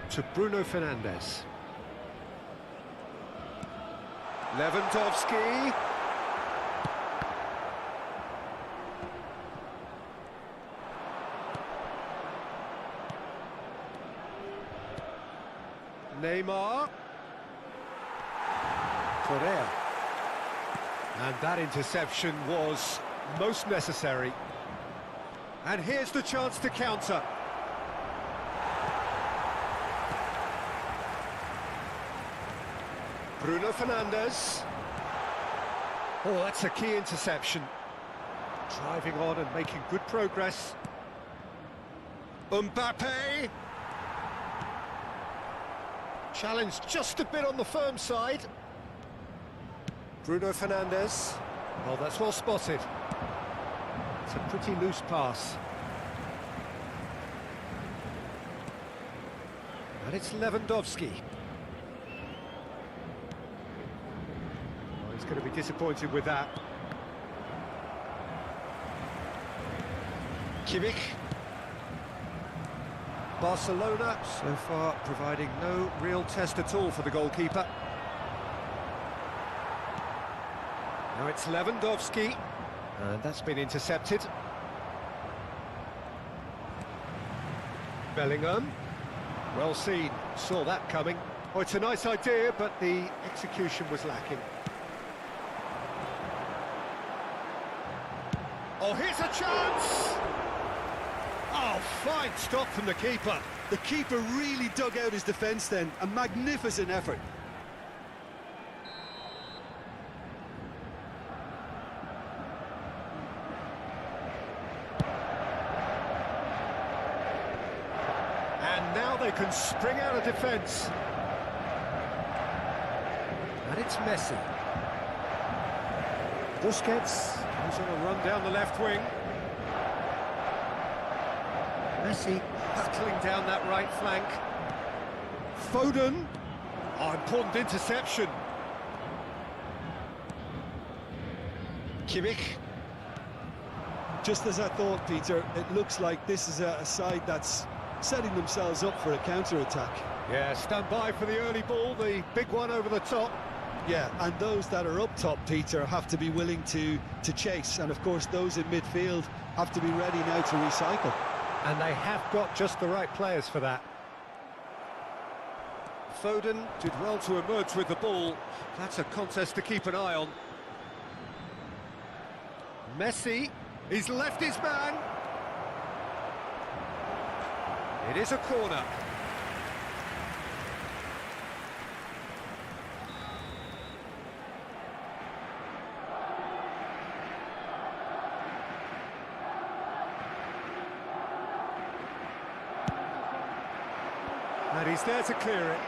to Bruno Fernandes. Lewandowski. Neymar. Correa. And that interception was most necessary. And here's the chance to counter. Bruno Fernandes. Oh, that's a key interception. Driving on and making good progress. Mbappe. Challenged just a bit on the firm side. Bruno Fernandes. Oh, that's well spotted. It's a pretty loose pass. And it's Lewandowski. Going to be disappointed with that. Kimmich. Barcelona so far providing no real test at all for the goalkeeper. Now it's Lewandowski, and that's been intercepted. Bellingham. Well seen, saw that coming. Oh, it's a nice idea, but the execution was lacking. Oh, here's a chance! Oh, fine stop from the keeper. The keeper really dug out his defence then. A magnificent effort. And now they can spring out of defence. And it's Messi. Busquets. He's on a run down the left wing. Messi battling down that right flank. Foden. Oh, important interception. Kimmich. Just as I thought, Peter, it looks like this is a side that's setting themselves up for a counter-attack. Yeah, stand by for the early ball, the big one over the top. Yeah, and those that are up top, Peter, have to be willing to chase. And, of course, those in midfield have to be ready now to recycle. And they have got just the right players for that. Foden did well to emerge with the ball. That's a contest to keep an eye on. Messi, he's left his man. It is a corner. And he's there to clear it.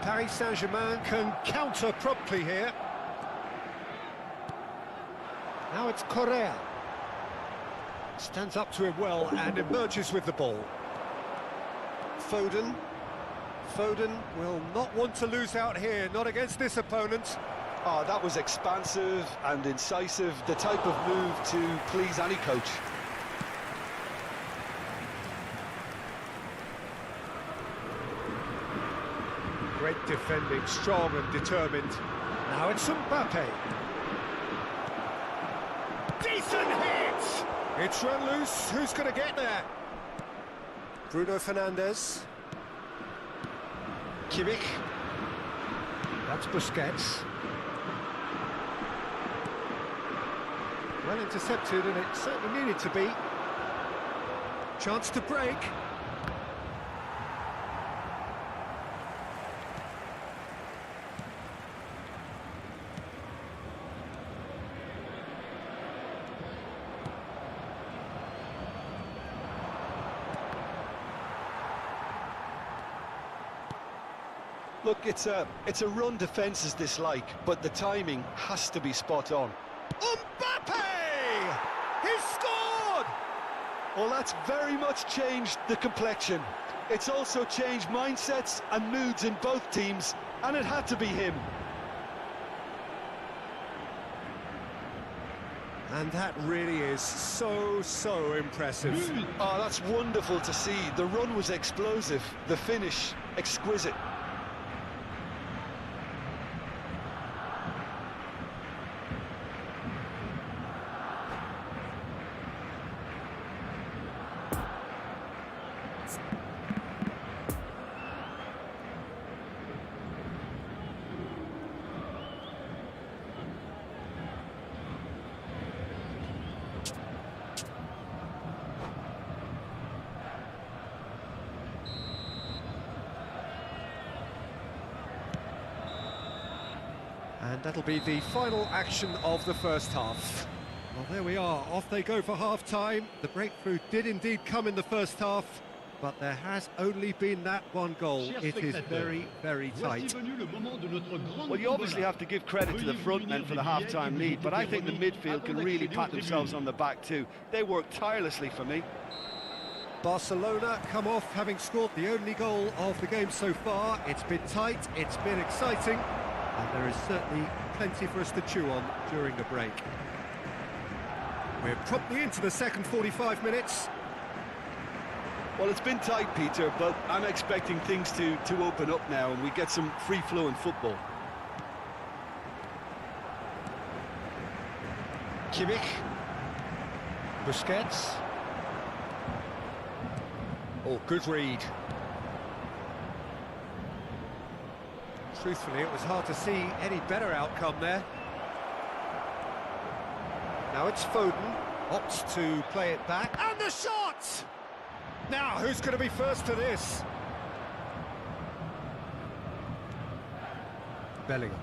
Paris Saint-Germain can counter promptly here. Now it's Correa. Stands up to him well and emerges with the ball. Foden. Foden will not want to lose out here, not against this opponent. Oh, that was expansive and incisive, the type of move to please any coach. Great defending, strong and determined. Now it's Mbappe. Decent hit! It's run loose. Who's going to get there? Bruno Fernandes. Kimmich. That's Busquets. Well intercepted, and it certainly needed to be. Chance to break. Look, it's a run defence's dislike, but the timing has to be spot on. Mbappe! He's scored! Well, that's very much changed the complexion. It's also changed mindsets and moods in both teams, and it had to be him. And that really is so impressive. Oh, that's wonderful to see. The run was explosive, the finish exquisite. And that'll be the final action of the first half. Well, there we are, off they go for half-time. The breakthrough did indeed come in the first half, but there has only been that one goal. It is very tight. Well, you obviously have to give credit to the front men for the half-time lead, but I think the midfield can really pat themselves on the back too. They worked tirelessly for me. Barcelona come off having scored the only goal of the game so far. It's been tight, it's been exciting, and there is certainly plenty for us to chew on during the break. We're promptly into the second 45 minutes. Well, it's been tight, Peter, but I'm expecting things to open up now and we get some free-flowing football. Kimmich. Busquets. Oh, good read. Truthfully, it was hard to see any better outcome there. Now it's Foden, opts to play it back, and the shot! Now, who's going to be first to this? Bellingham.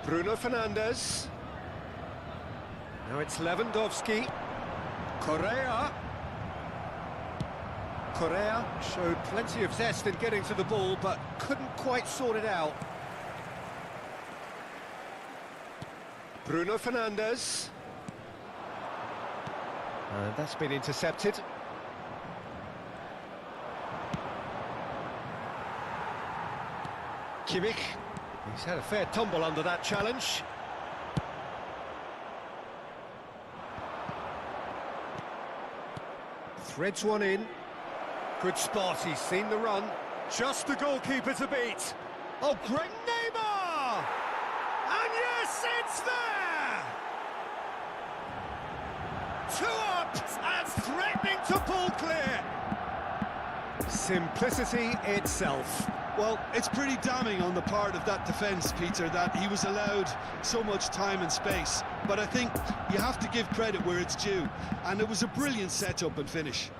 Bruno Fernandes. Now it's Lewandowski. Correa. Correa showed plenty of zest in getting to the ball, but couldn't quite sort it out. Bruno Fernandes. And that's been intercepted. Kimmich. He's had a fair tumble under that challenge. Threads one in. Good spot, he's seen the run. Just the goalkeeper to beat. Oh, great Neymar! And yes, it's there! 2 up and threatening to pull clear. Simplicity itself. Well, it's pretty damning on the part of that defence, Peter, that he was allowed so much time and space. But I think you have to give credit where it's due, and it was a brilliant setup and finish.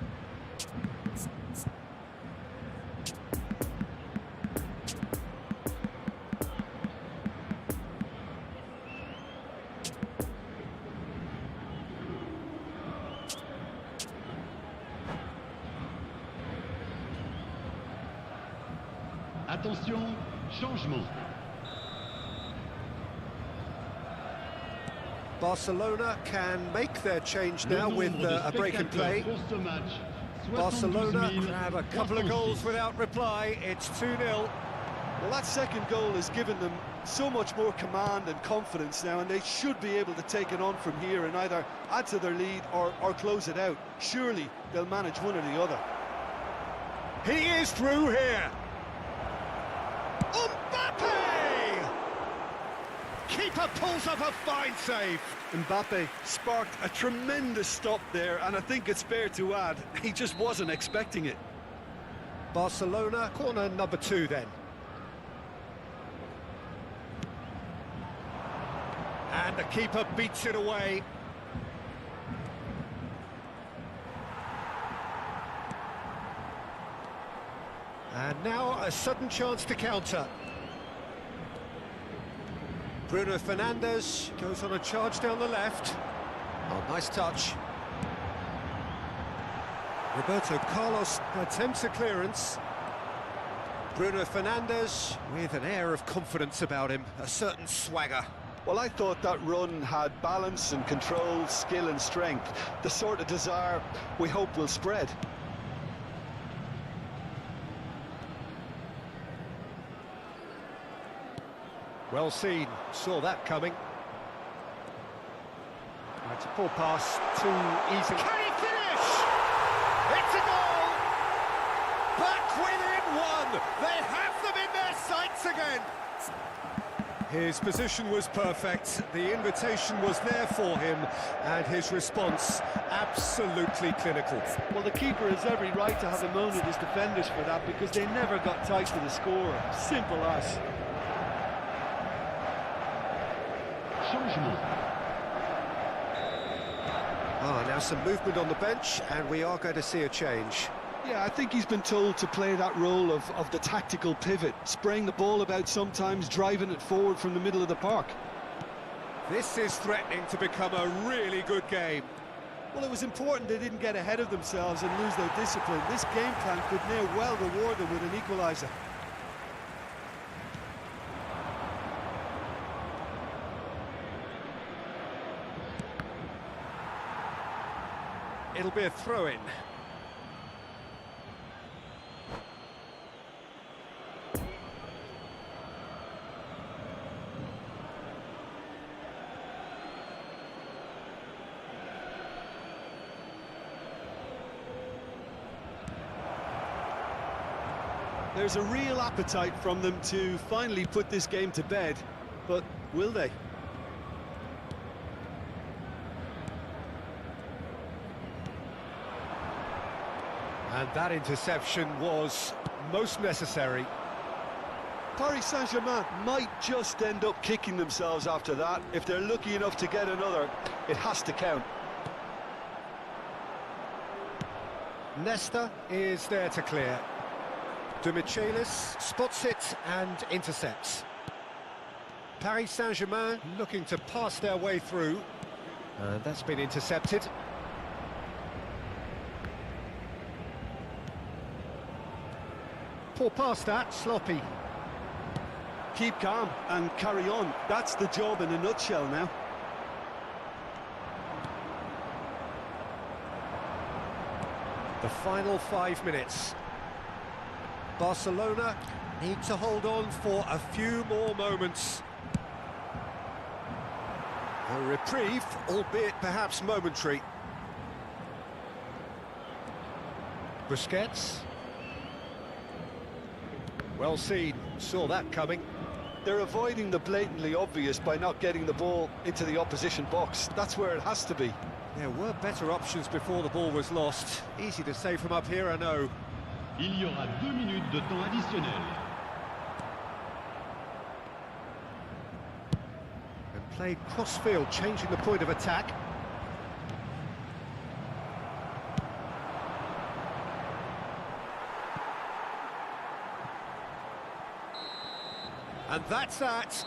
Attention, changement. Barcelona can make their change now with a break in play. Barcelona grab a couple of goals without reply. It's 2-0. Well, that second goal has given them so much more command and confidence now, and they should be able to take it on from here and either add to their lead or close it out. Surely they'll manage one or the other. He is through here. Mbappe! Keeper pulls up a fine save. Mbappe sparked a tremendous stop there, and I think it's fair to add, he just wasn't expecting it. Barcelona, corner number 2 then. And the keeper beats it away. And now a sudden chance to counter. Bruno Fernandes goes on a charge down the left. Oh, nice touch. Roberto Carlos attempts a clearance. Bruno Fernandes with an air of confidence about him, a certain swagger. Well, I thought that run had balance and control, skill and strength, the sort of desire we hope will spread. Well seen, saw that coming. That's a poor pass, too easy. Can he finish? It's a goal! Back within one! They have them in their sights again! His position was perfect, the invitation was there for him, and his response absolutely clinical. Well, the keeper has every right to have a moan at his defenders for that, because they never got tight to the scorer. Simple as. Changement. Now some movement on the bench, and we are going to see a change. Yeah, I think he's been told to play that role of the tactical pivot, spraying the ball about sometimes, driving it forward from the middle of the park. This is threatening to become a really good game. Well, it was important they didn't get ahead of themselves and lose their discipline. This game plan could now well reward them with an equaliser. It'll be a throw-in. There's a real appetite from them to finally put this game to bed, but will they? And that interception was most necessary. Paris Saint-Germain might just end up kicking themselves after that. If they're lucky enough to get another, it has to count. Nesta is there to clear. De Michelis spots it and intercepts. Paris Saint-Germain looking to pass their way through. And that's been intercepted. Poor pass that, sloppy. Keep calm and carry on. That's the job in a nutshell now. The final 5 minutes. Barcelona need to hold on for a few more moments. A reprieve, albeit perhaps momentary. Busquets. Well seen, saw that coming. They're avoiding the blatantly obvious by not getting the ball into the opposition box. That's where it has to be. There were better options before the ball was lost. Easy to say from up here, I know. Il y aura 2 minutes de temps additionnel. And played cross-field, changing the point of attack. And that's that.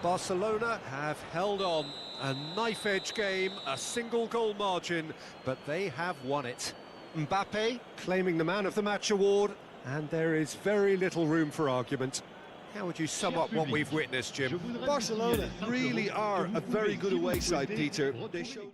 Barcelona have held on. A knife-edge game, a single goal margin, but they have won it. Mbappe claiming the Man of the Match award, and there is very little room for argument. How would you sum up what we've witnessed, Jim? Barcelona really are a very good away side, Peter. They showed...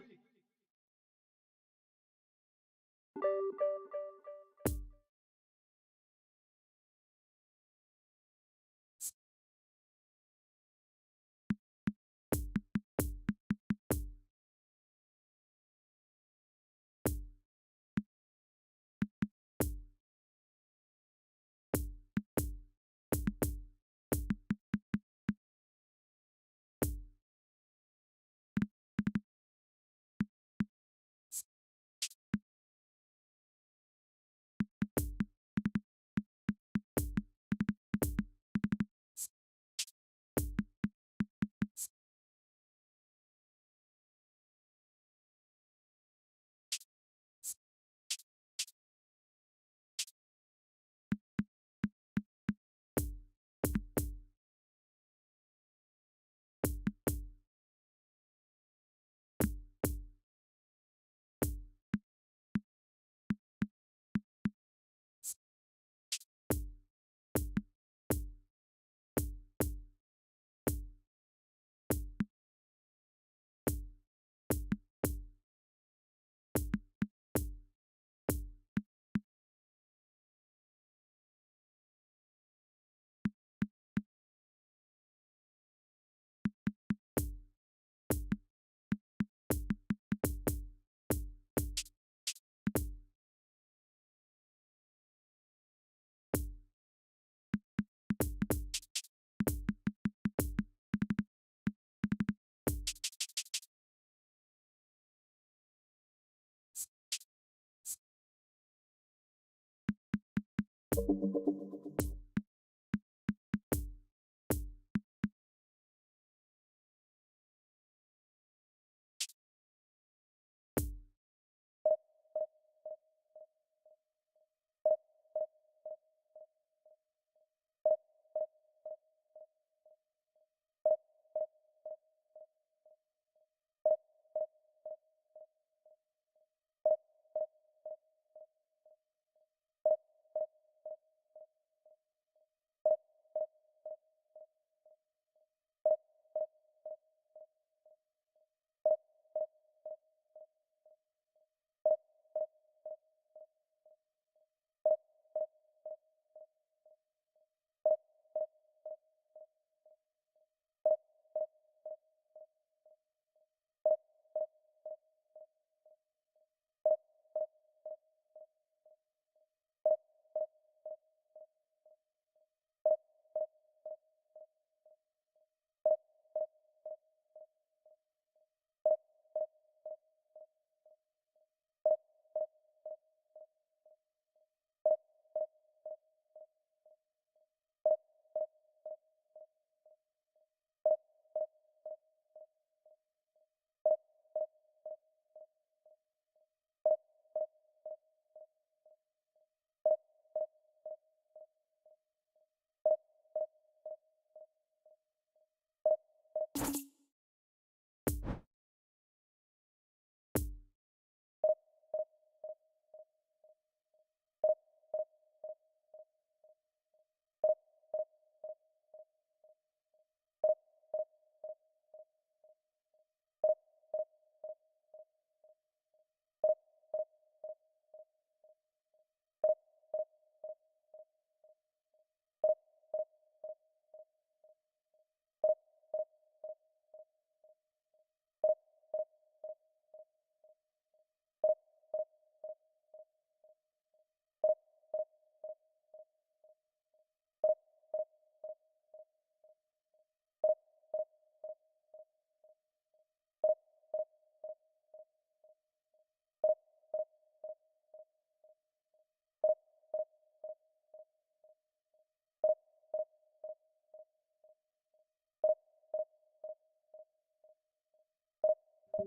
Se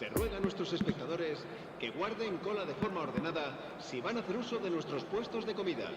ruega a nuestros espectadores que guarden cola de forma ordenada si van a hacer uso de nuestros puestos de comida.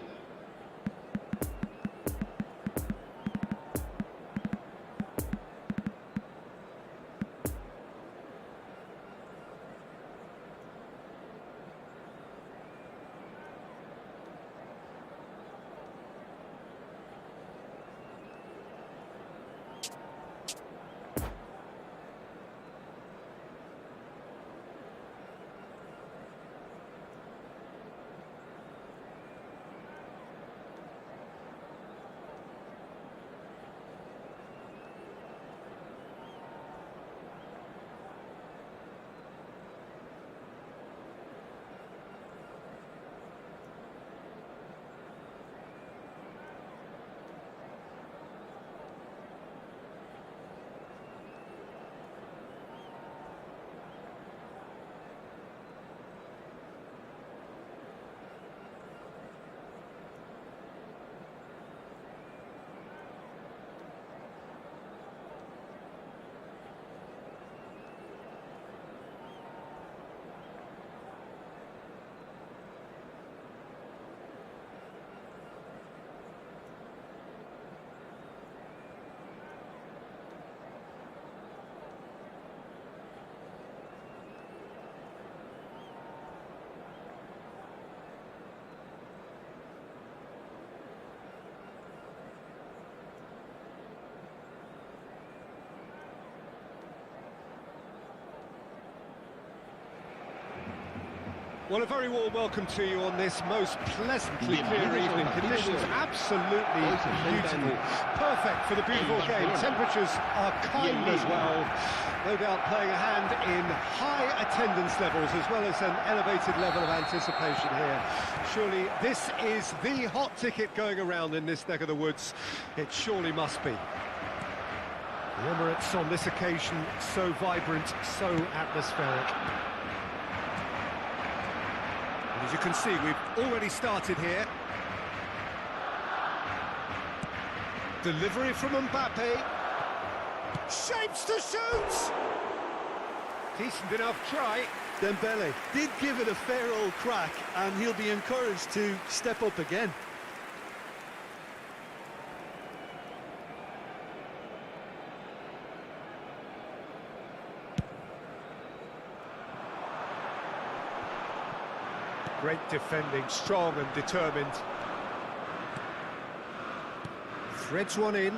Well, a very warm welcome to you on this most pleasantly clear evening. Conditions absolutely beautiful. Perfect for the beautiful game. Temperatures are kind as well. No doubt playing a hand in high attendance levels as well as an elevated level of anticipation here. Surely this is the hot ticket going around in this neck of the woods. It surely must be. The Emirates on this occasion so vibrant, so atmospheric. As you can see, we've already started here. Delivery from Mbappe. Shapes to shoot! Decent enough try. Dembele did give it a fair old crack, and he'll be encouraged to step up again. Great defending, strong and determined. Threads one in.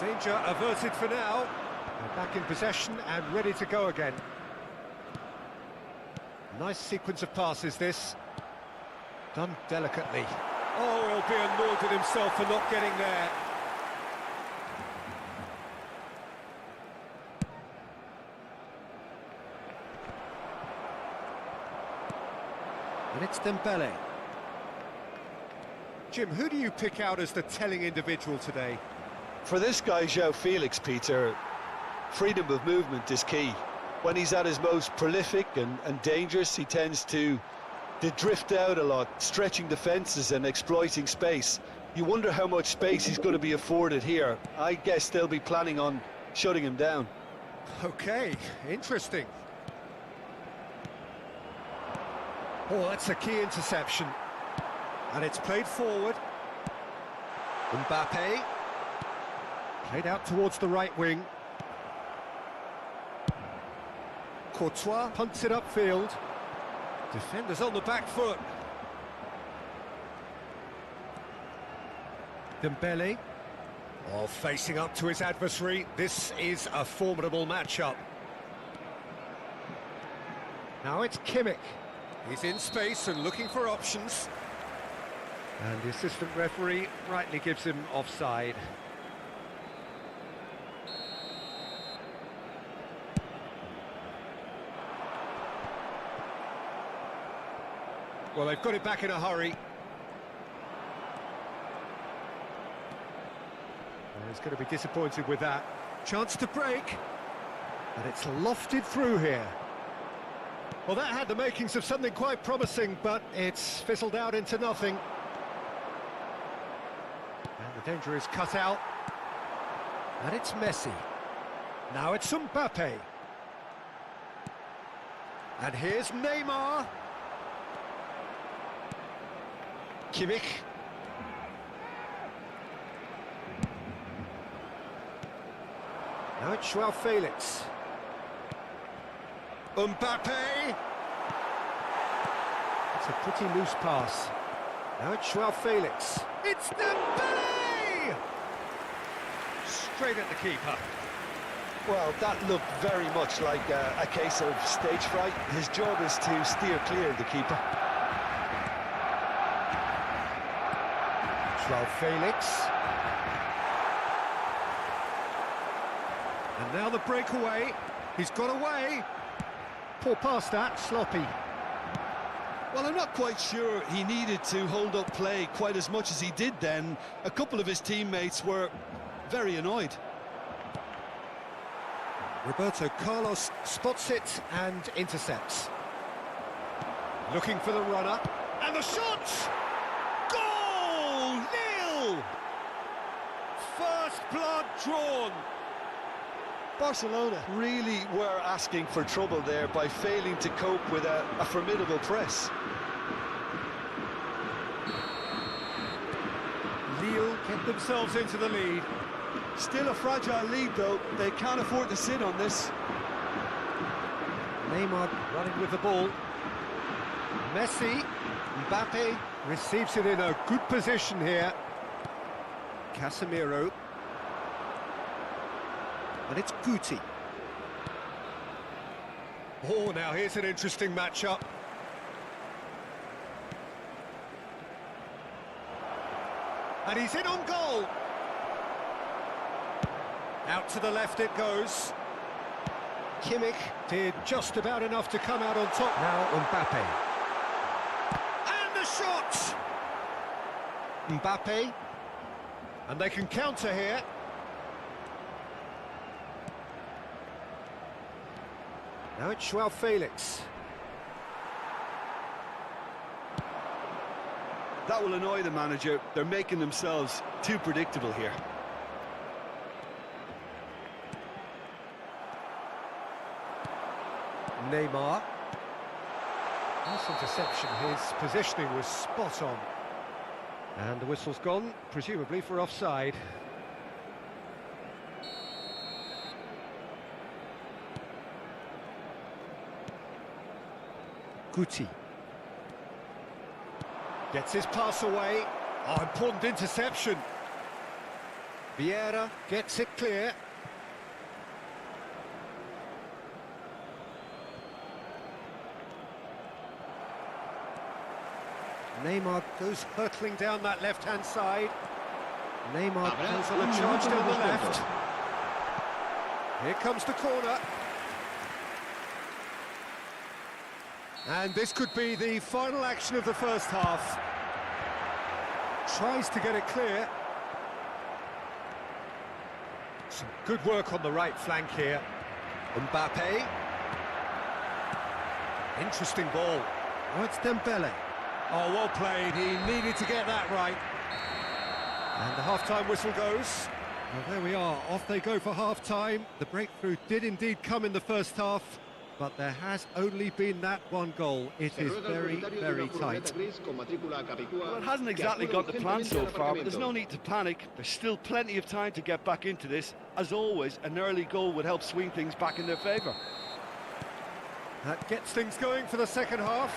Danger averted for now. They're back in possession and ready to go again. Nice sequence of passes this. Done delicately. Oh, he'll be annoyed with himself for not getting there. And it's Dembele. Jim, who do you pick out as the telling individual today? For this guy, João Felix, Peter, freedom of movement is key. When he's at his most prolific and dangerous, he tends to drift out a lot, stretching defences and exploiting space. You wonder how much space he's going to be afforded here. I guess they'll be planning on shutting him down. Okay, interesting. Oh, that's a key interception. And it's played forward. Mbappe. Played out towards the right wing. Courtois punts it upfield. Defenders on the back foot. Dembele. Oh, facing up to his adversary. This is a formidable matchup. Now it's Kimmich. He's in space and looking for options. And the assistant referee rightly gives him offside. Well, they've got it back in a hurry. Well, he's going to be disappointed with that. Chance to break. And it's lofted through here. Well, that had the makings of something quite promising, but it's fizzled out into nothing. And the danger is cut out. And it's Messi. Now it's Mbappe. And here's Neymar. Kimmich. Now it's Joao Felix. Mbappe! It's a pretty loose pass. Now it's Joao Felix. It's Dembele! Straight at the keeper. Well, that looked very much like a case of stage fright. His job is to steer clear of the keeper. Joao Felix. And now the breakaway. He's got away. Poor pass that, sloppy. Well, I'm not quite sure he needed to hold up play quite as much as he did then. A couple of his teammates were very annoyed. Roberto Carlos spots it and intercepts. Looking for the runner. And the shot! Goal! Nil! First blood drawn. Barcelona really were asking for trouble there by failing to cope with a formidable press. Lille get themselves into the lead. Still a fragile lead though, they can't afford to sit on this. Neymar running with the ball. Messi, Mbappe receives it in a good position here. Casemiro. And it's Guti. Oh, now here's an interesting matchup. And he's in on goal. Out to the left it goes. Kimmich did just about enough to come out on top. Now Mbappe. And the shot! Mbappe. And they can counter here. Now it's Joao Felix. That will annoy the manager. They're making themselves too predictable here. Neymar. Nice interception. His positioning was spot on. And the whistle's gone, presumably for offside. Guti. Gets his pass away. Oh, important interception. Vieira gets it clear. Neymar goes hurtling down that left-hand side. Neymar goes on a charge down the left. Here comes the corner. And this could be the final action of the first half. Tries to get it clear. Some good work on the right flank here. Mbappe. Interesting ball. Oh, it's Dembele. Oh, well played. He needed to get that right. And the half-time whistle goes. Well, there we are. Off they go for half-time. The breakthrough did indeed come in the first half, but there has only been that one goal. It is very, very tight. Well, it hasn't exactly got the plan so far, but there's no need to panic. There's still plenty of time to get back into this. As always, an early goal would help swing things back in their favour. That gets things going for the second half.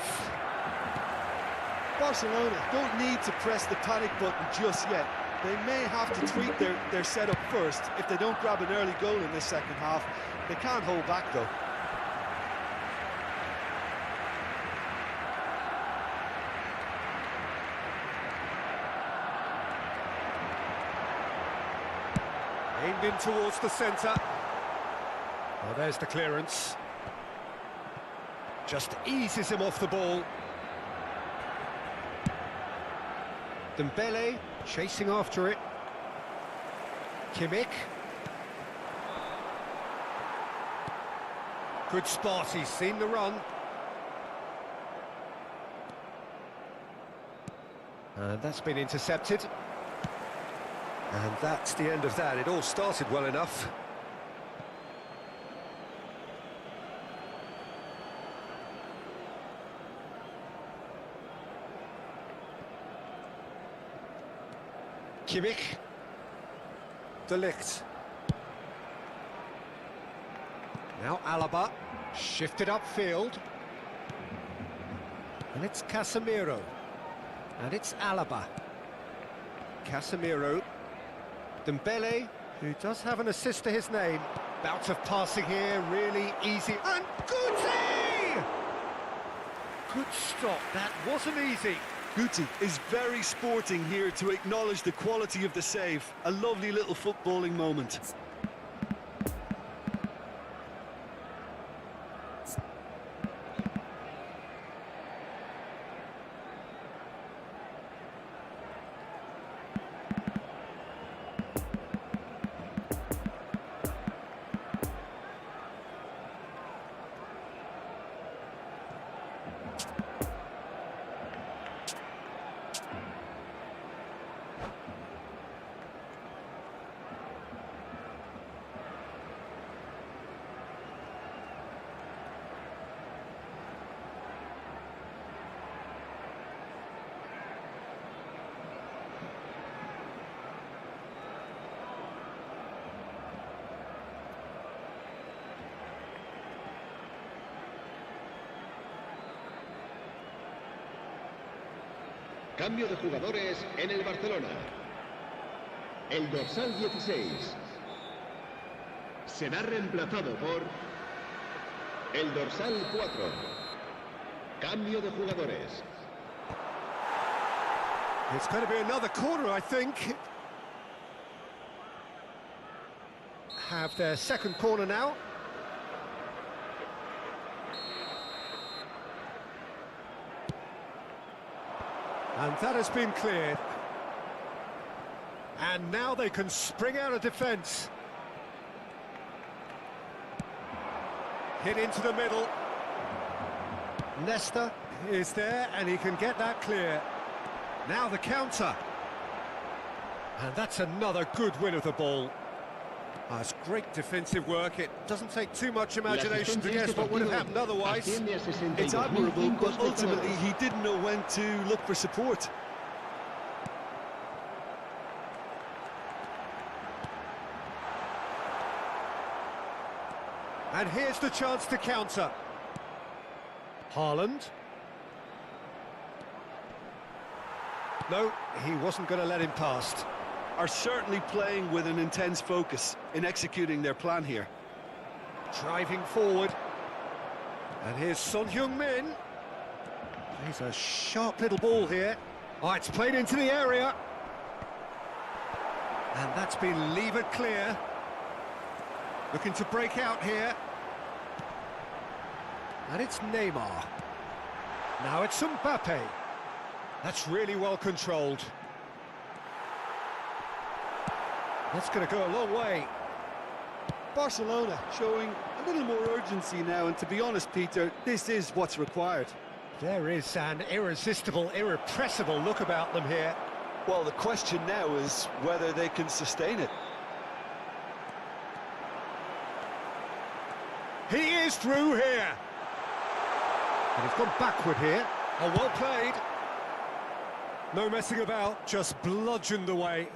Barcelona don't need to press the panic button just yet. They may have to tweak their setup first. If they don't grab an early goal in this second half, they can't hold back though. Aimed in towards the centre. Well, there's the clearance. Just eases him off the ball. Dembele chasing after it. Kimmich. Good spot, he's seen the run. And that's been intercepted. And that's the end of that. It all started well enough. Kimmich. De Ligt. Now Alaba. Shifted upfield. And it's Casemiro. And it's Alaba. Casemiro. Dembele, who does have an assist to his name. Bout of passing here, really easy. And Guti! Good stop, that wasn't easy. Guti is very sporting here to acknowledge the quality of the save. A lovely little footballing moment. Cambio de jugadores en el Barcelona. El dorsal 16 será reemplazado por el dorsal 4. Cambio de jugadores. It's going to be another corner, I think. Have their second corner now. And that has been cleared. And now they can spring out of defence. Hit into the middle. Nesta is there and he can get that clear. Now the counter. And that's another good win of the ball. It's great defensive work. It doesn't take too much imagination to guess what would have happened otherwise. It's admirable, but ultimately he didn't know when to look for support. And here's the chance to counter. Haaland. No, he wasn't going to let him past. Are certainly playing with an intense focus in executing their plan here. Driving forward. And here's Son Heung-min. He's a sharp little ball here. Oh, it's played into the area. And that's been levered clear. Looking to break out here. And it's Neymar. Now it's Mbappe. That's really well controlled. That's going to go a long way. Barcelona showing a little more urgency now, and to be honest, Peter, this is what's required. There is an irresistible, irrepressible look about them here. Well, the question now is whether they can sustain it. He is through here. And he's gone backward here. Oh, well played. No messing about, just bludgeoned away.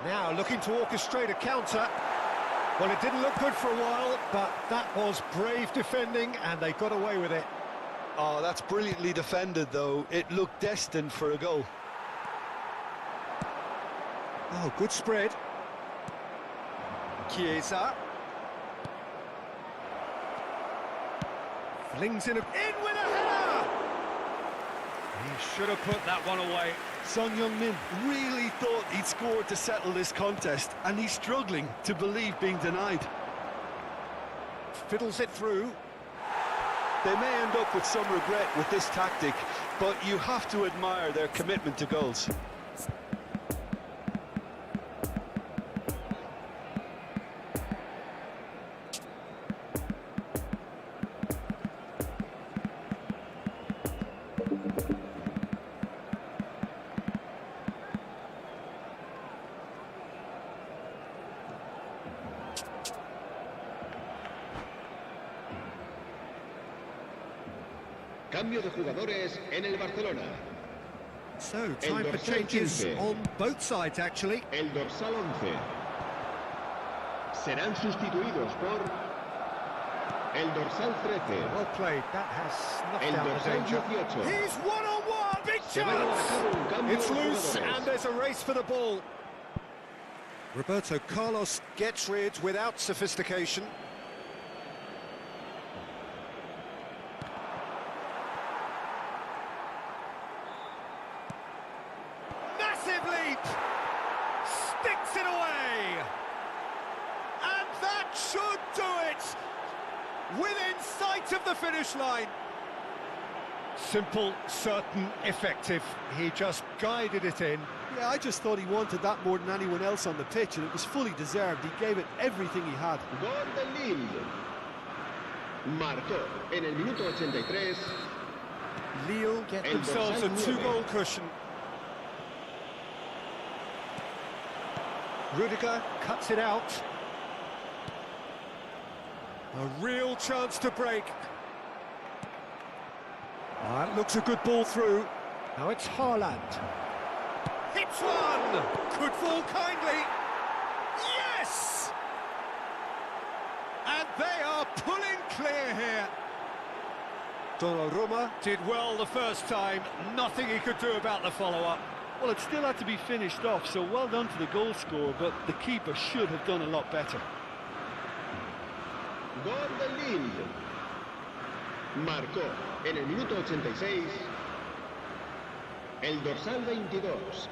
Now looking to orchestrate a counter. Well, it didn't look good for a while, but that was brave defending and they got away with it. Oh, that's brilliantly defended, though. It looked destined for a goal. Oh, good spread. Chiesa. Flings in with a header! He should have put that one away. Son Heung-min really thought he'd scored to settle this contest, and he's struggling to believe being denied. Fiddles it through. They may end up with some regret with this tactic, but you have to admire their commitment to goals. Cambio de jugadores en el Barcelona. So, time for changes on both sides, actually. El dorsal 11. Serán sustituidos por el dorsal 13. Well played, that has snuffed El out the dorsal danger. 18. He's one-on-one, big Se va a llevar a cabo un chance! cambio It's de loose, jugadores. and there's a race for the ball. Roberto Carlos gets rid without sophistication. Massive leap! Sticks it away! And that should do it! Within sight of the finish line. Simple, certain, effective. He just guided it in. Yeah, I just thought he wanted that more than anyone else on the pitch, and it was fully deserved. He gave it everything he had. Gol de Lille. Marcó en el minuto 83. Lille get El themselves a dorsal 2-goal cushion. Rudiger cuts it out. A real chance to break. That looks a good ball through. Now it's Haaland. Hits one! Could fall kindly. Yes! And they are pulling clear here. Donnarumma did well the first time. Nothing he could do about the follow-up. Well, it still had to be finished off, so well done to the goal scorer, but the keeper should have done a lot better. Gol de Lille. Marcó en el minuto 86. El dorsal 22.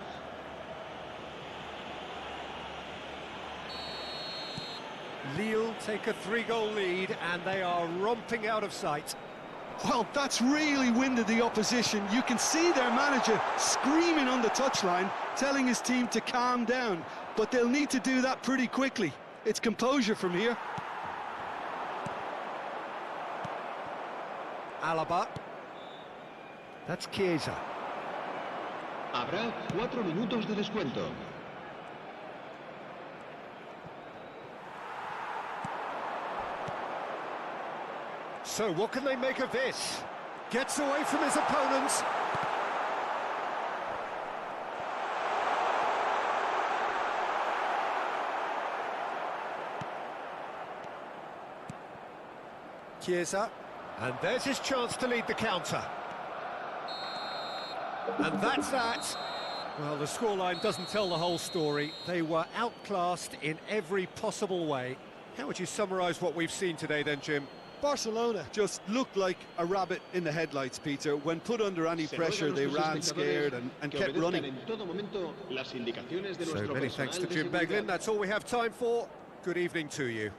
Lille take a 3-goal lead and they are romping out of sight. Well, that's really winded the opposition. You can see their manager screaming on the touchline, telling his team to calm down, but they'll need to do that pretty quickly. It's composure from here. Alaba. That's Chiesa. Habrá 4 minutos de descuento. So what can they make of this? Gets away from his opponents. Chiesa. And there's his chance to lead the counter. And that's that. Well, the scoreline doesn't tell the whole story. They were outclassed in every possible way. How would you summarise what we've seen today then, Jim? Barcelona just looked like a rabbit in the headlights, Peter. When put under any pressure, they ran scared and kept running. So many thanks to Jim Beglin. That's all we have time for. Good evening to you.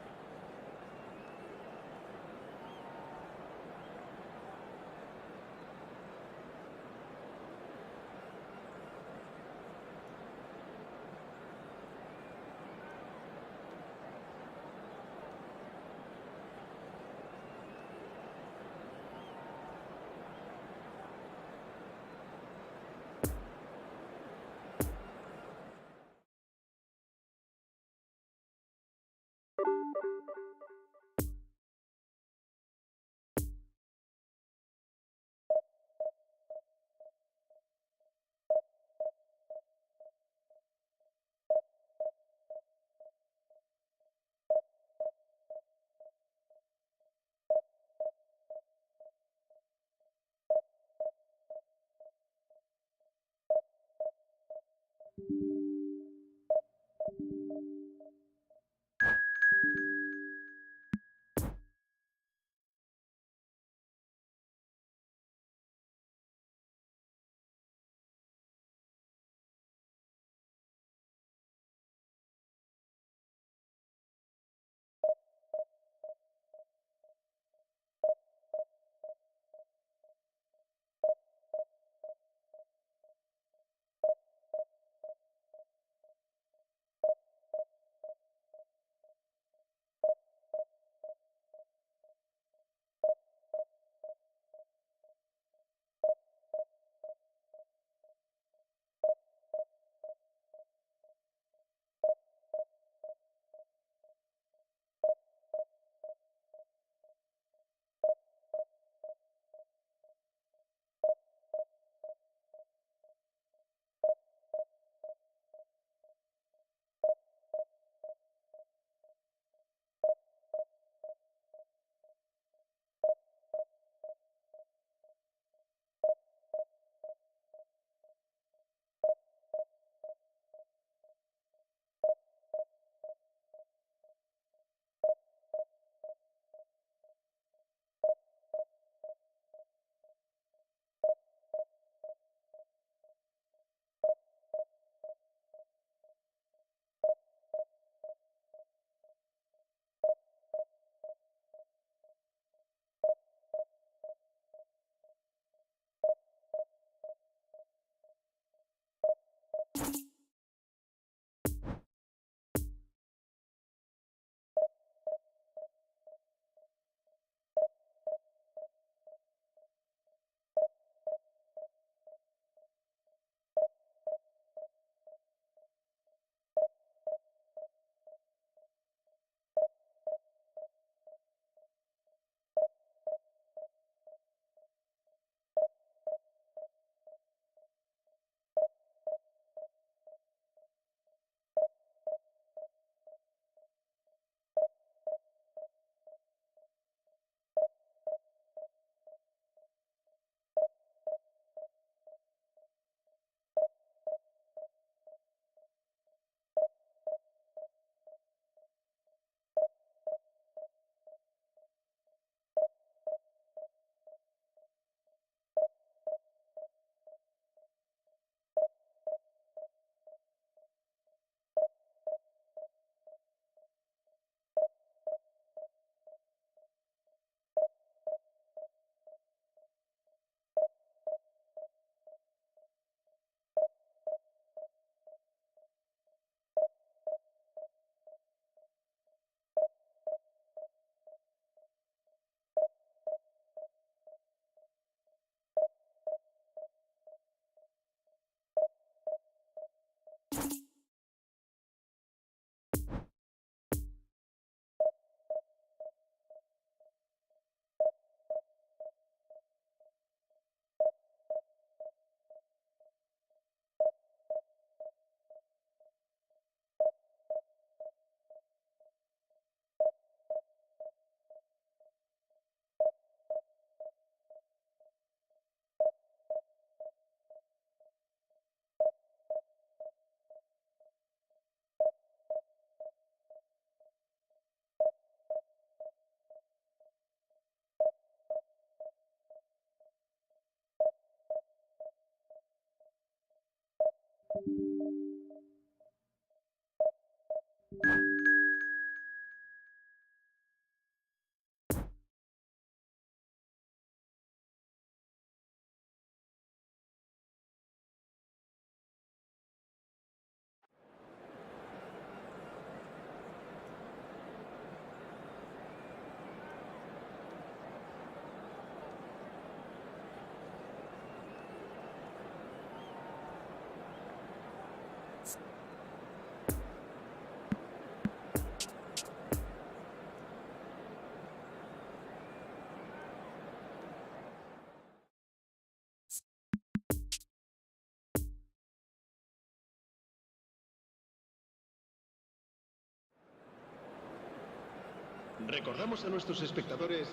Recordamos a nuestros espectadores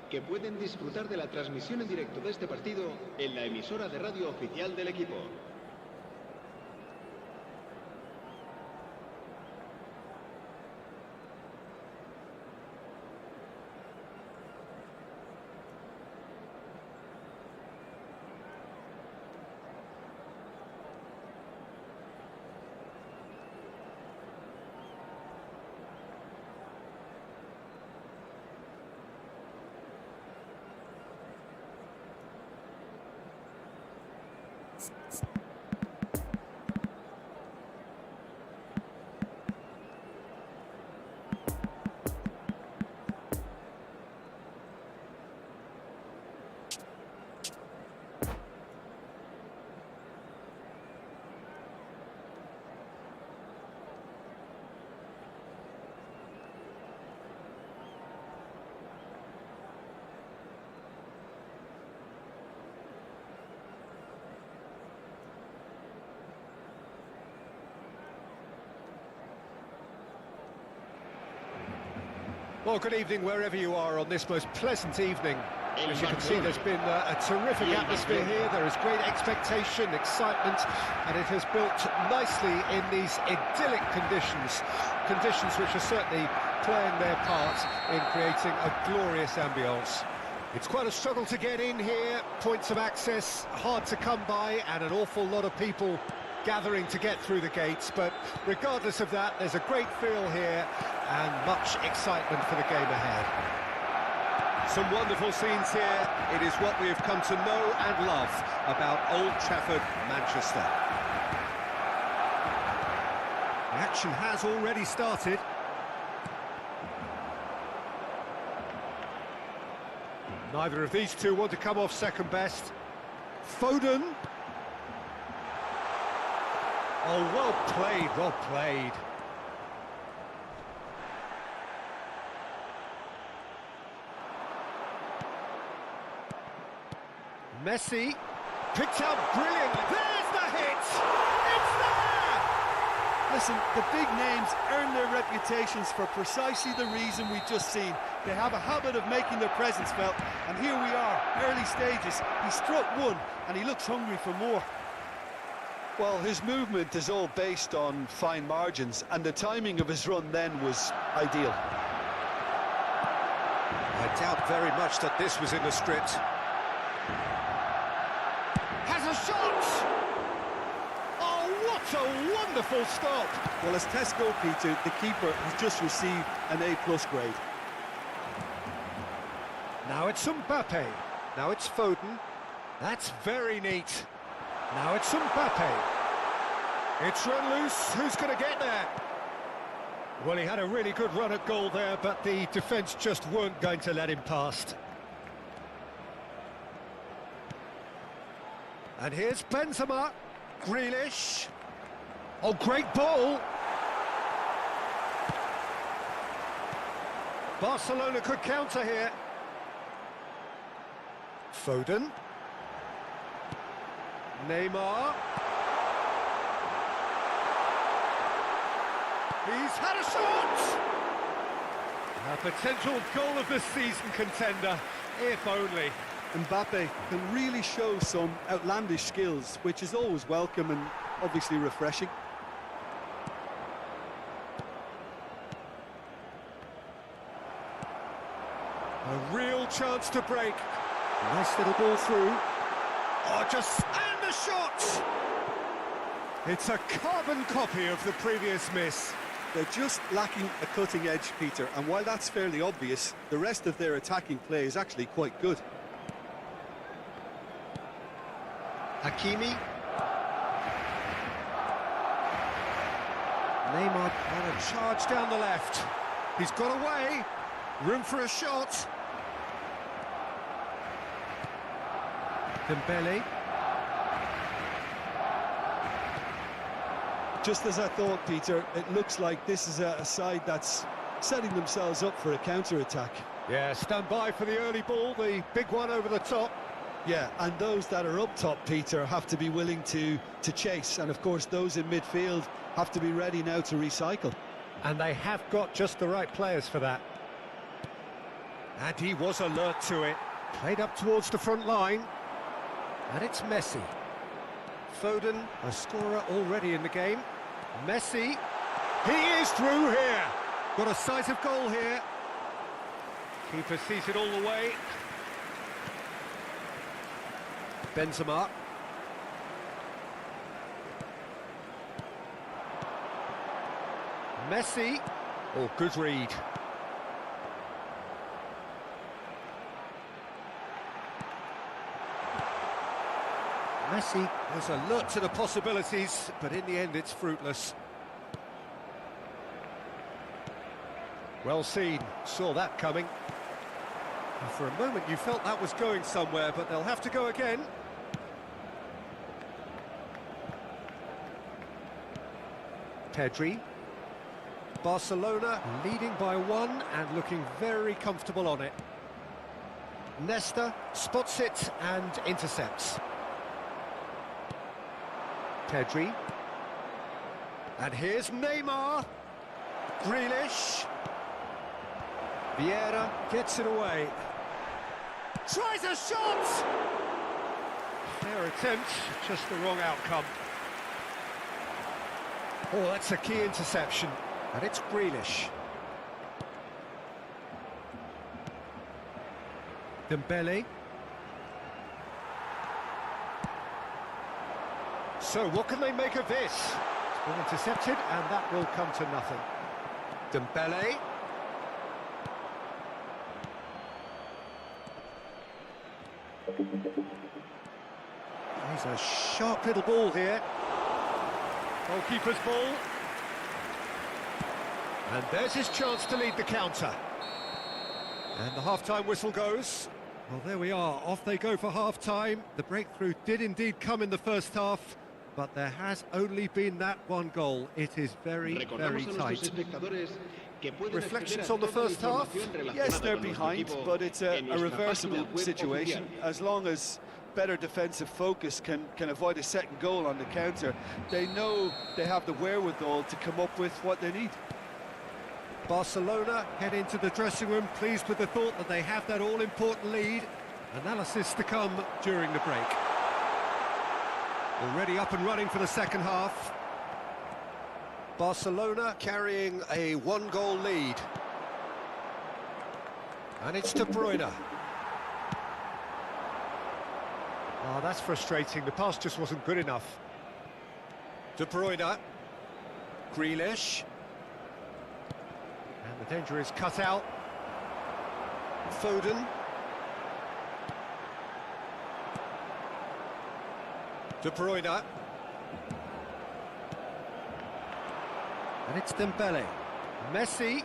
que pueden disfrutar de la transmisión en directo de este partido en la emisora de radio oficial del equipo. Well, good evening wherever you are on this most pleasant evening. As you can see, there's been a terrific atmosphere here. There is great expectation, excitement, and it has built nicely in these idyllic conditions. Conditions which are certainly playing their part in creating a glorious ambience. It's quite a struggle to get in here, points of access hard to come by, and an awful lot of people gathering to get through the gates, but regardless of that, there's a great feel here and much excitement for the game ahead. Some wonderful scenes here. It is what we have come to know and love about Old Trafford, Manchester. The action has already started. Neither of these two want to come off second best. Foden. Oh, well played, well played. Messi, picked out brilliantly. There's the hit! It's there! Listen, the big names earn their reputations for precisely the reason we've just seen. They have a habit of making their presence felt, and here we are, early stages. He struck one, and he looks hungry for more. Well, his movement is all based on fine margins, and the timing of his run then was ideal. I doubt very much that this was in the script. Has a shot! Oh, what a wonderful stop! Well, as tests go, Peter, the keeper has just received an A+ grade. Now it's Mbappe. Now it's Foden. That's very neat. Now it's Mbappe. It's run loose. Who's going to get there? Well, he had a really good run at goal there, but the defence just weren't going to let him past. And here's Benzema. Grealish. Oh, great ball. Barcelona could counter here. Foden. Neymar. He's had a shot! A potential goal of the season contender, if only. Mbappe can really show some outlandish skills, which is always welcome and obviously refreshing. A real chance to break. Nice little ball through. Oh, and the shot! It's a carbon copy of the previous miss. They're just lacking a cutting edge, Peter, and while that's fairly obvious, the rest of their attacking play is actually quite good. Hakimi. Neymar on a charge down the left. He's got away. Room for a shot. Dembele. Just as I thought, Peter, it looks like this is a side that's setting themselves up for a counter-attack. Yeah, stand by for the early ball, the big one over the top. Yeah, and those that are up top, Peter, have to be willing to chase, and of course those in midfield have to be ready now to recycle. And they have got just the right players for that. And he was alert to it. Played up towards the front line. And it's Messi. Foden, a scorer already in the game. Messi, he is through here. Got a sight of goal here. Keeper sees it all the way. Benzema. Messi. Oh, good read. Messi was alert to the possibilities, but in the end it's fruitless. Well seen, saw that coming. And for a moment you felt that was going somewhere, but they'll have to go again. Pedri. Barcelona leading by 1 and looking very comfortable on it. Nesta spots it and intercepts. Pedri. And here's Neymar. Grealish. Vieira gets it away. Tries a shot! Fair attempt, just the wrong outcome. Oh, that's a key interception. And it's Grealish. Dembele. So what can they make of this? It's been intercepted and that will come to nothing. Dembele. He's a sharp little ball here. Goalkeeper's ball. And there's his chance to lead the counter. And the half-time whistle goes. Well, there we are. Off they go for half-time. The breakthrough did indeed come in the first half, but there has only been that one goal. It is very, very tight. Reflections on the first half? Yes, they're behind, but it's a reversible situation. As long as better defensive focus can avoid a second goal on the counter, they know they have the wherewithal to come up with what they need. Barcelona head into the dressing room pleased with the thought that they have that all-important lead. Analysis to come during the break. Already up and running for the second half. Barcelona carrying a 1-goal lead. And it's De Bruyne. Oh, that's frustrating. The pass just wasn't good enough. De Bruyne. Grealish. And the danger is cut out. Foden. De Bruyne. And it's Dembele. Messi.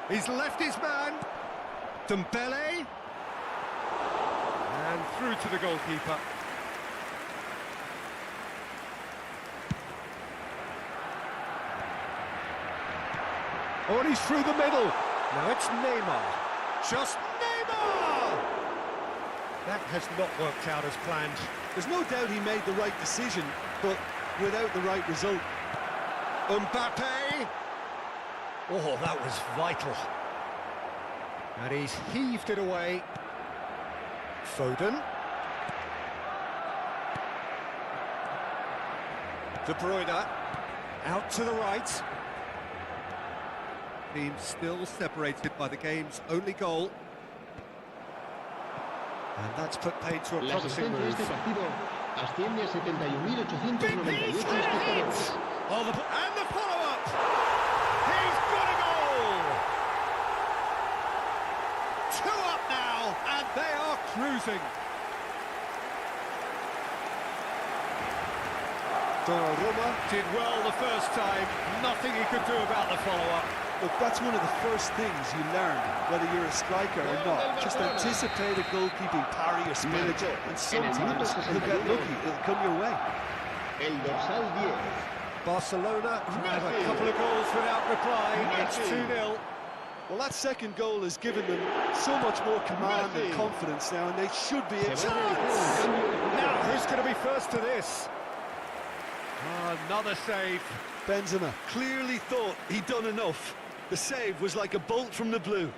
He's left his man. Dembele. And through to the goalkeeper. Oh, and he's through the middle. Now it's Neymar. Just Neymar! That has not worked out as planned. There's no doubt he made the right decision, but without the right result. Mbappe! Oh, that was vital. And he's heaved it away. Foden. De Bruyne. Out to the right. Team still separated by the game's only goal. And that's put paid to a Las promising asistencias de move. este partido asciende a 71.898 espectadores. Oh, and the follow-up! He's got a goal! 2 up now, and they are cruising. Donnarumma did well the first time, nothing he could do about the follow-up. Look, that's one of the first things you learn, whether you're a striker or not. Just anticipate a goalkeeping parry or spillage, and sometimes you'll get lucky, it'll come your way. El dorsal 10. Barcelona have a couple of goals without reply, it's 2-0. Well, that second goal has given them so much more command and confidence now, and they should be able to... Now, who's going to be first to this? Another save. Benzema clearly thought he'd done enough. The save was like a bolt from the blue.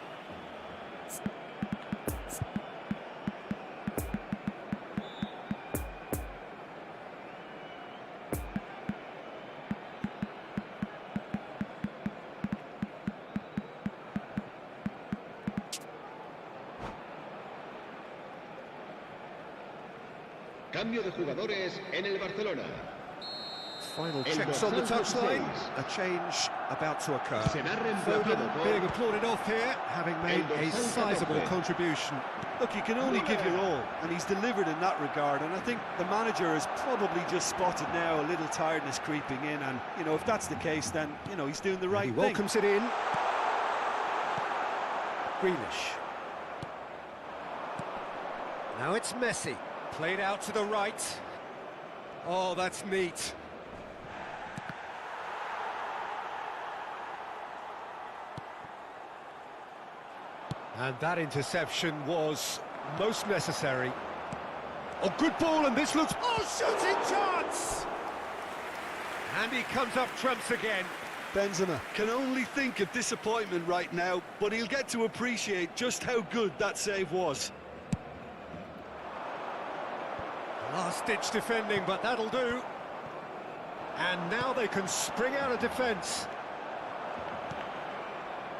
Cambio de jugadores en el Barcelona. Final checks on the touchline. A change about to occur. Foden being applauded off here, having made a sizable contribution. Look, you can only give your all, and he's delivered in that regard, and I think the manager has probably just spotted now a little tiredness creeping in, and, you know, if that's the case, then, you know, he's doing the right thing. He welcomes it in. Grealish. Now it's Messi. Played out to the right. Oh, that's neat. And that interception was most necessary. Oh, good ball, and this looks... Oh, shooting chance! And he comes up trumps again. Benzema can only think of disappointment right now, but he'll get to appreciate just how good that save was. Last-ditch defending, but that'll do. And now they can spring out of defence.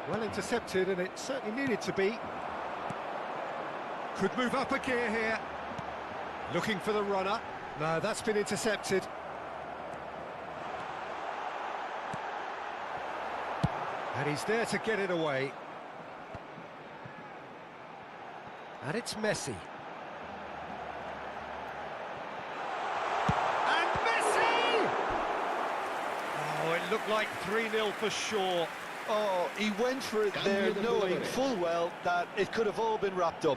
Well intercepted, and it certainly needed to be. Could move up a gear here. Looking for the runner. No, that's been intercepted. And he's there to get it away. And it's Messi. And Messi! Oh, it looked like 3-0 for sure. Oh, he went for it there, knowing full well that it could have all been wrapped up.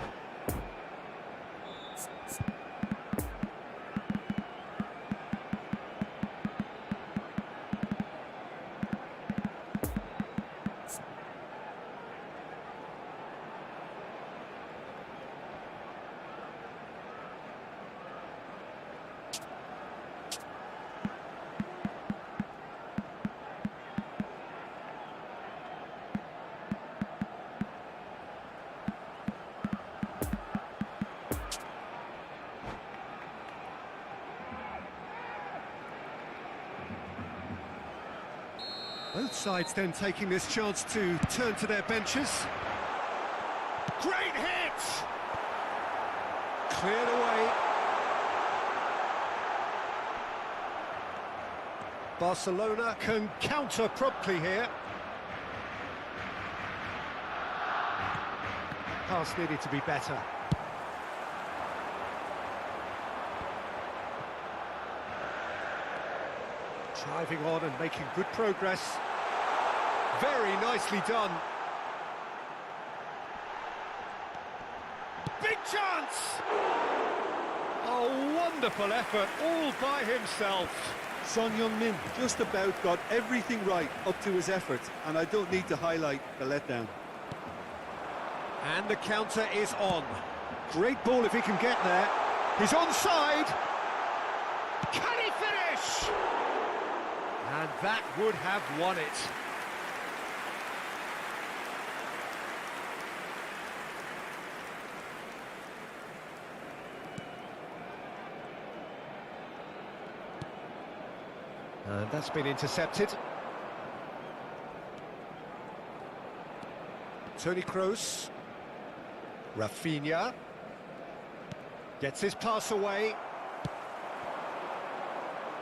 Both sides then taking this chance to turn to their benches. Great hit! Cleared away. Barcelona can counter promptly here. Pass needed to be better. Driving on and making good progress. Very nicely done. Big chance! A wonderful effort, all by himself. Son Heung-min just about got everything right up to his effort, and I don't need to highlight the letdown. And the counter is on. Great ball if he can get there. He's onside. Can he finish? And that would have won it. And that's been intercepted. Toni Kroos. Rafinha. Gets his pass away.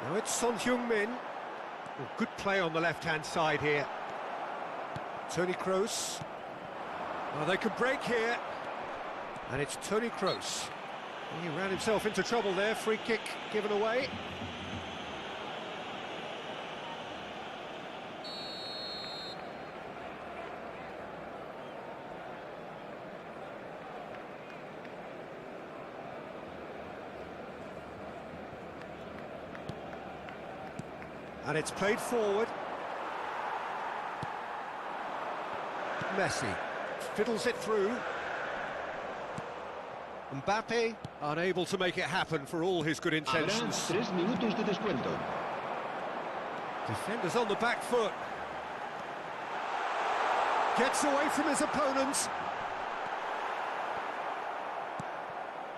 Now it's Son Heung-min. Oh, good play on the left-hand side here. Toni Kroos. Oh, they could break here. And it's Toni Kroos. He ran himself into trouble there. Free kick given away. And it's played forward. Messi fiddles it through. Mbappe unable to make it happen for all his good intentions. 3 minutos de descuento. Defenders on the back foot. Gets away from his opponents.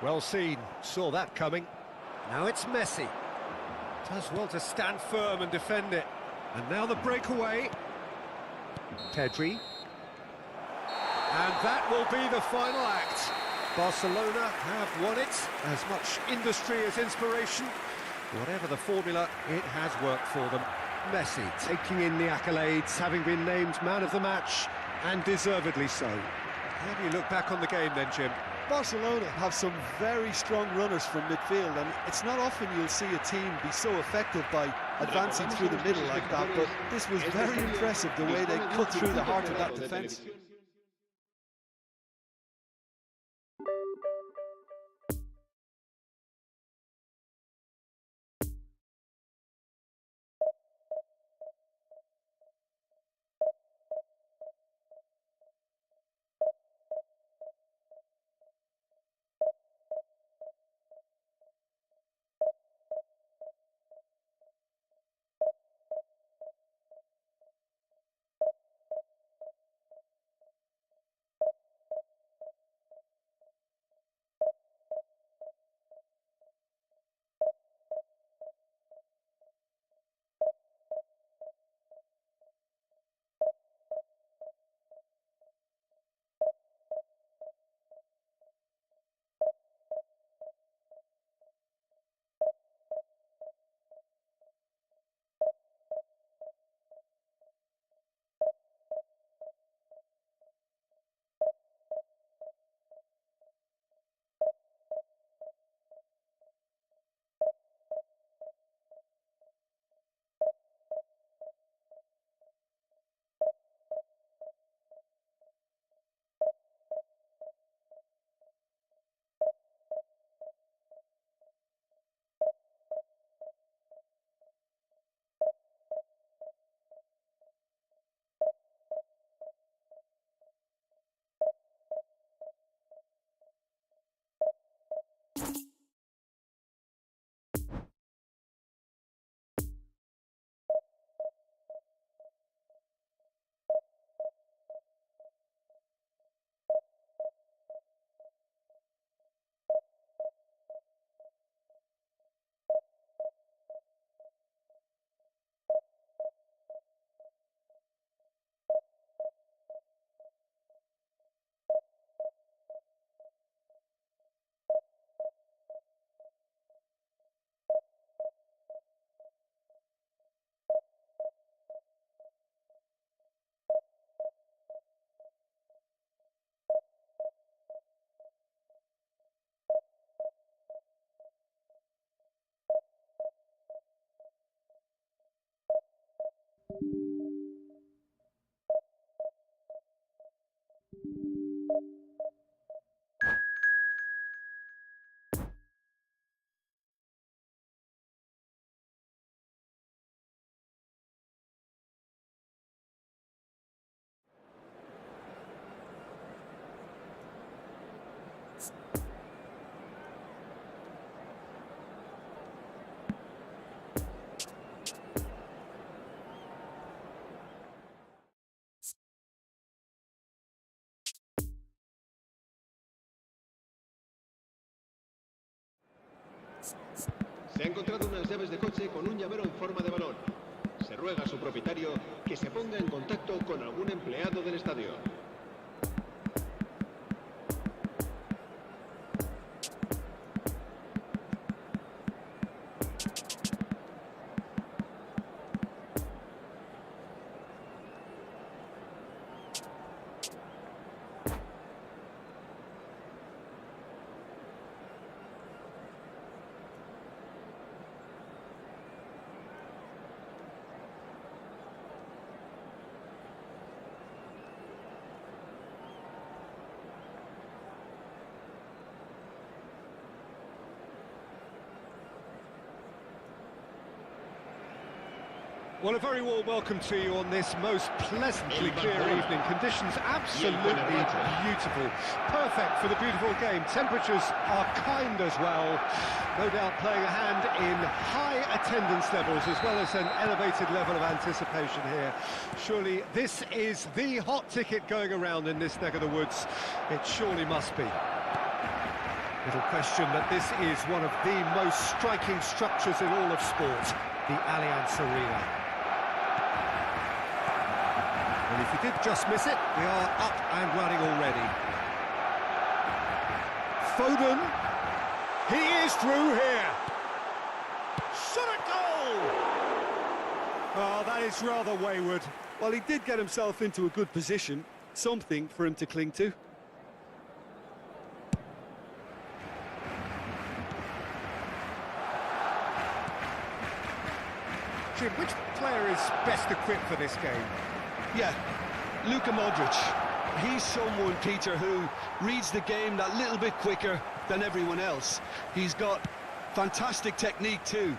Well seen, saw that coming. Now it's Messi. Does well to stand firm and defend it. And now the breakaway. Pedri. And that will be the final act. Barcelona have won it. As much industry as inspiration. Whatever the formula, it has worked for them. Messi taking in the accolades, having been named man of the match, and deservedly so. How do you look back on the game then, Jim? Barcelona have some very strong runners from midfield, and it's not often you'll see a team be so effective by advancing through the middle like that, but this was very impressive, the way they cut through the heart of that defence. Se ha encontrado unas llaves de coche con un llavero en forma de balón. Se ruega a su propietario que se ponga en contacto con algún empleado del estadio. Well, a very warm welcome to you on this most pleasantly clear evening. Conditions absolutely beautiful. Perfect for the beautiful game. Temperatures are kind as well. No doubt playing a hand in high attendance levels as well as an elevated level of anticipation here. Surely this is the hot ticket going around in this neck of the woods. It surely must be. Little question that this is one of the most striking structures in all of sport, the Allianz Arena. And if you did just miss it, we are up and running already. Foden, he is through here. Shot a goal! Oh, that is rather wayward. Well, he did get himself into a good position, something for him to cling to. Jim, which player is best equipped for this game? Yeah, Luka Modric. He's someone, Peter, who reads the game that little bit quicker than everyone else. He's got fantastic technique too,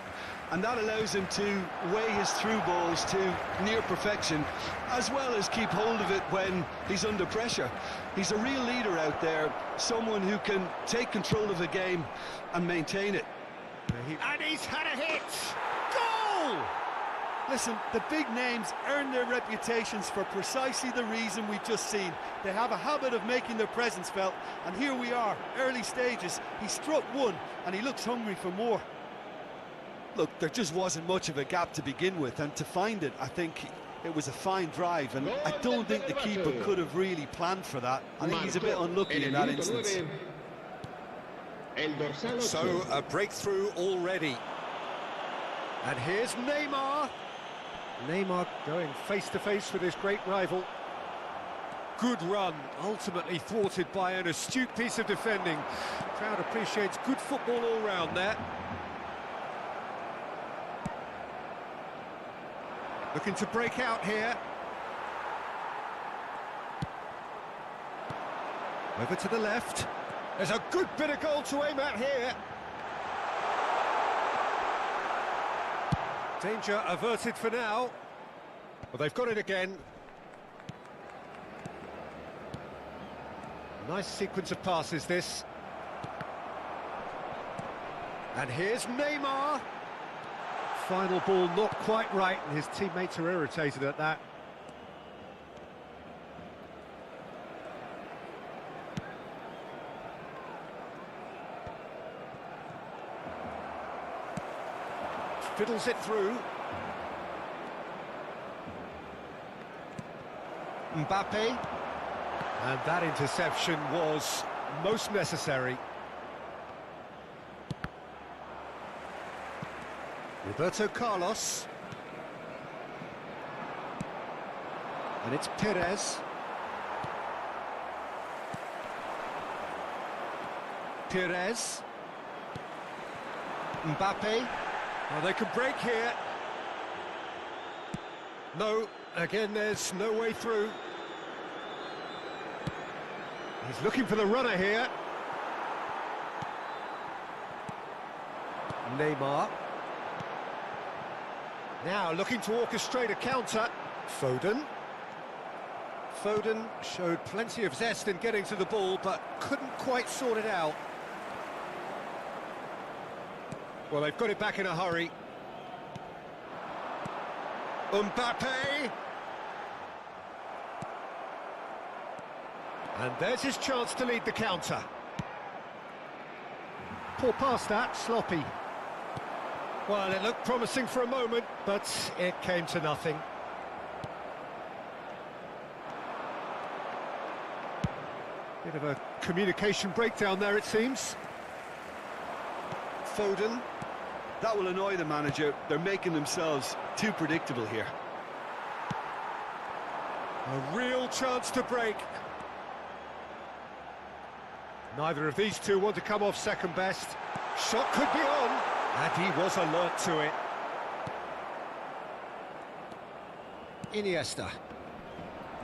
and that allows him to weigh his through balls to near perfection, as well as keep hold of it when he's under pressure. He's a real leader out there, someone who can take control of the game and maintain it. And he's had a hit! Goal! Listen, the big names earn their reputations for precisely the reason we've just seen. They have a habit of making their presence felt, and here we are, early stages. He struck one, and he looks hungry for more. Look, there just wasn't much of a gap to begin with, and to find it, I think it was a fine drive, and I don't think the keeper could have really planned for that. I think he's a bit unlucky in that instance. So, a breakthrough already. And here's Neymar. Neymar going face-to-face with his great rival. Good run, ultimately thwarted by an astute piece of defending. Crowd appreciates good football all round there. Looking to break out here. Over to the left. There's a good bit of goal to aim at here. Danger averted for now. Well, they've got it again. Nice sequence of passes, this. And here's Neymar. Final ball not quite right, and his teammates are irritated at that. Fiddles it through. Mbappe. And that interception was most necessary. Roberto Carlos. And it's Perez. Perez. Mbappe. Well, they could break here. No, again, there's no way through. He's looking for the runner here. Neymar. Now looking to orchestrate a counter. Foden. Foden showed plenty of zest in getting to the ball, but couldn't quite sort it out. Well, they've got it back in a hurry. Mbappe! And there's his chance to lead the counter. Poor pass that, sloppy. Well, it looked promising for a moment, but it came to nothing. Bit of a communication breakdown there, it seems. Foden. That will annoy the manager. They're making themselves too predictable here. A real chance to break. Neither of these two want to come off second best. Shot could be on, and he was alert to it. Iniesta.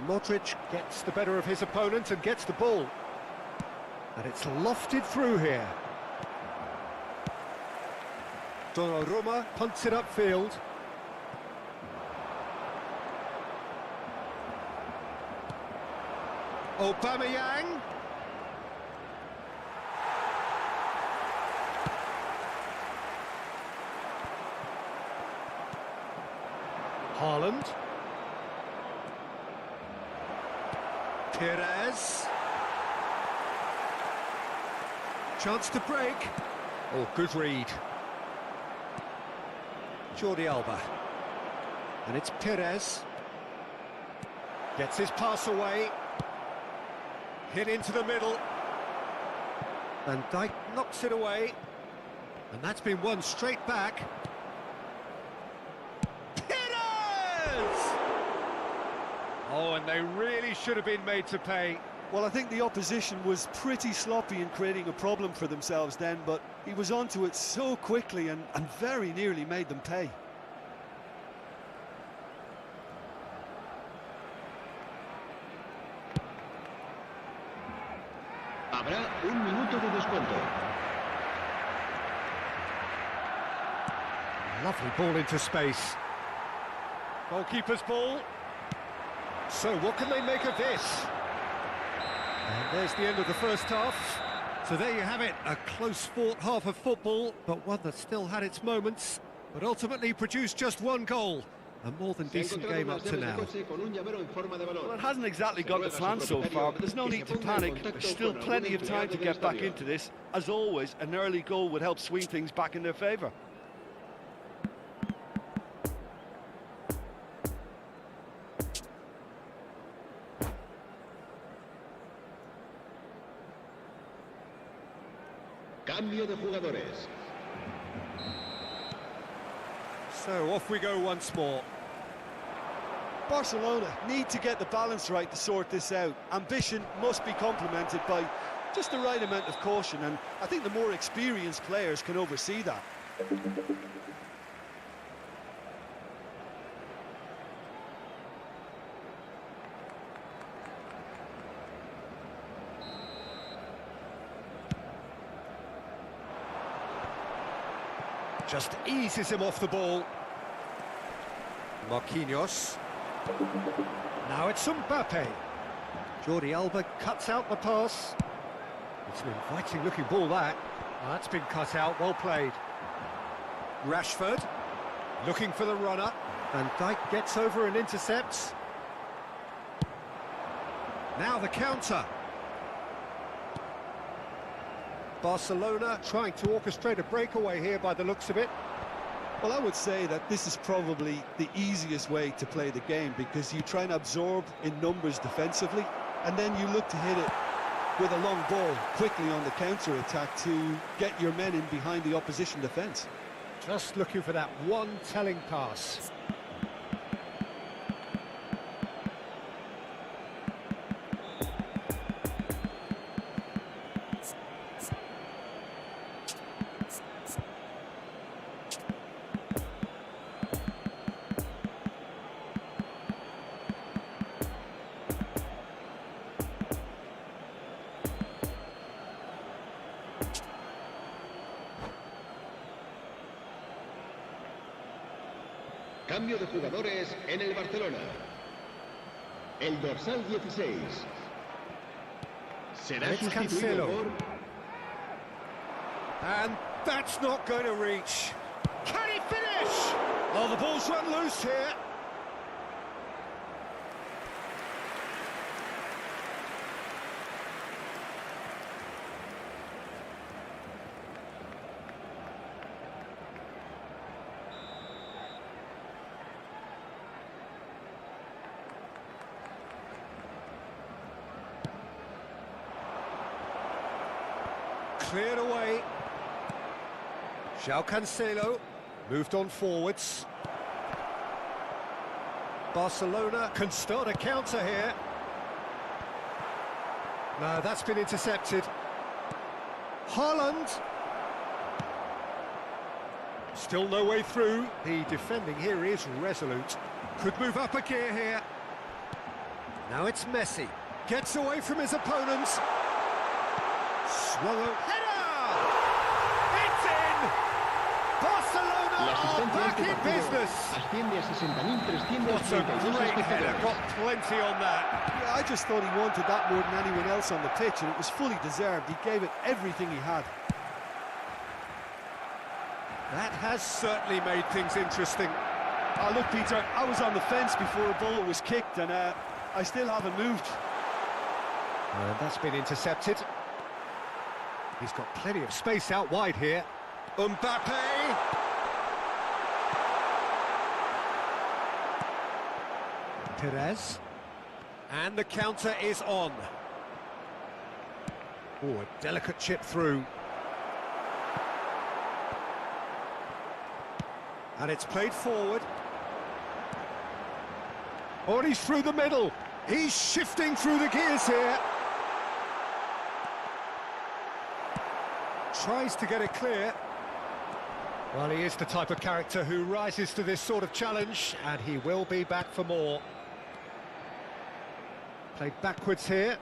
Modric gets the better of his opponent and gets the ball. And it's lofted through here. Donnarumma punts it upfield. Aubameyang. Haaland. Perez. Chance to break. Oh, good read. Jordi Alba. And it's Perez. Gets his pass away. Hit into the middle. Van Dijk knocks it away. And that's been won straight back. Perez! Oh, and they really should have been made to pay. Well, I think the opposition was pretty sloppy in creating a problem for themselves then, but he was onto it so quickly and very nearly made them pay. Habrá un minuto de descuento. Lovely ball into space. Goalkeeper's ball. So what can they make of this? And there's the end of the first half. So there you have it, a close-fought half of football, but one that still had its moments, but ultimately produced just one goal. A more than decent game up to now. Well, it hasn't exactly gone to plan so far, but there's no need to panic. There's still plenty of time to get back into this. As always, an early goal would help swing things back in their favour. Cambio de jugadores. So off we go once more. Barcelona need to get the balance right to sort this out. Ambition must be complemented by just the right amount of caution, and I think the more experienced players can oversee that. Just eases him off the ball. Marquinhos. Now it's Mbappe. Jordi Alba cuts out the pass. It's an inviting looking ball, that. Oh, that's been cut out, well played. Rashford, looking for the runner. Van Dijk gets over and intercepts. Now the counter. Barcelona trying to orchestrate a breakaway here by the looks of it. Well, I would say that this is probably the easiest way to play the game, because you try and absorb in numbers defensively, and then you look to hit it with a long ball quickly on the counter-attack to get your men in behind the opposition defence. Just looking for that one telling pass. Cambio de jugadores en el Barcelona. El dorsal 16 será sustituido por... And that's not going to reach. Can he finish? Oh, the ball's run loose here. Cleared away. João Cancelo moved on forwards. Barcelona can start a counter here. No, that's been intercepted. Haaland. Still no way through. The defending here is resolute. Could move up a gear here. Now it's Messi. Gets away from his opponents. Swallow. Header! It's in! Barcelona asistencias back este in partido business. asciende a What a 60.332 great header, espectadores. got plenty on that. Yeah, I just thought he wanted that more than anyone else on the pitch, and it was fully deserved. He gave it everything he had. That has certainly made things interesting. Oh, look, Peter, I was on the fence before a ball was kicked, and I still haven't moved. And that's been intercepted. He's got plenty of space out wide here. Mbappe! Perez. And the counter is on. Oh, a delicate chip through. And it's played forward. Oh, and he's through the middle. He's shifting through the gears here. Tries to get it clear. Well, he is the type of character who rises to this sort of challenge, and he will be back for more. Played backwards here,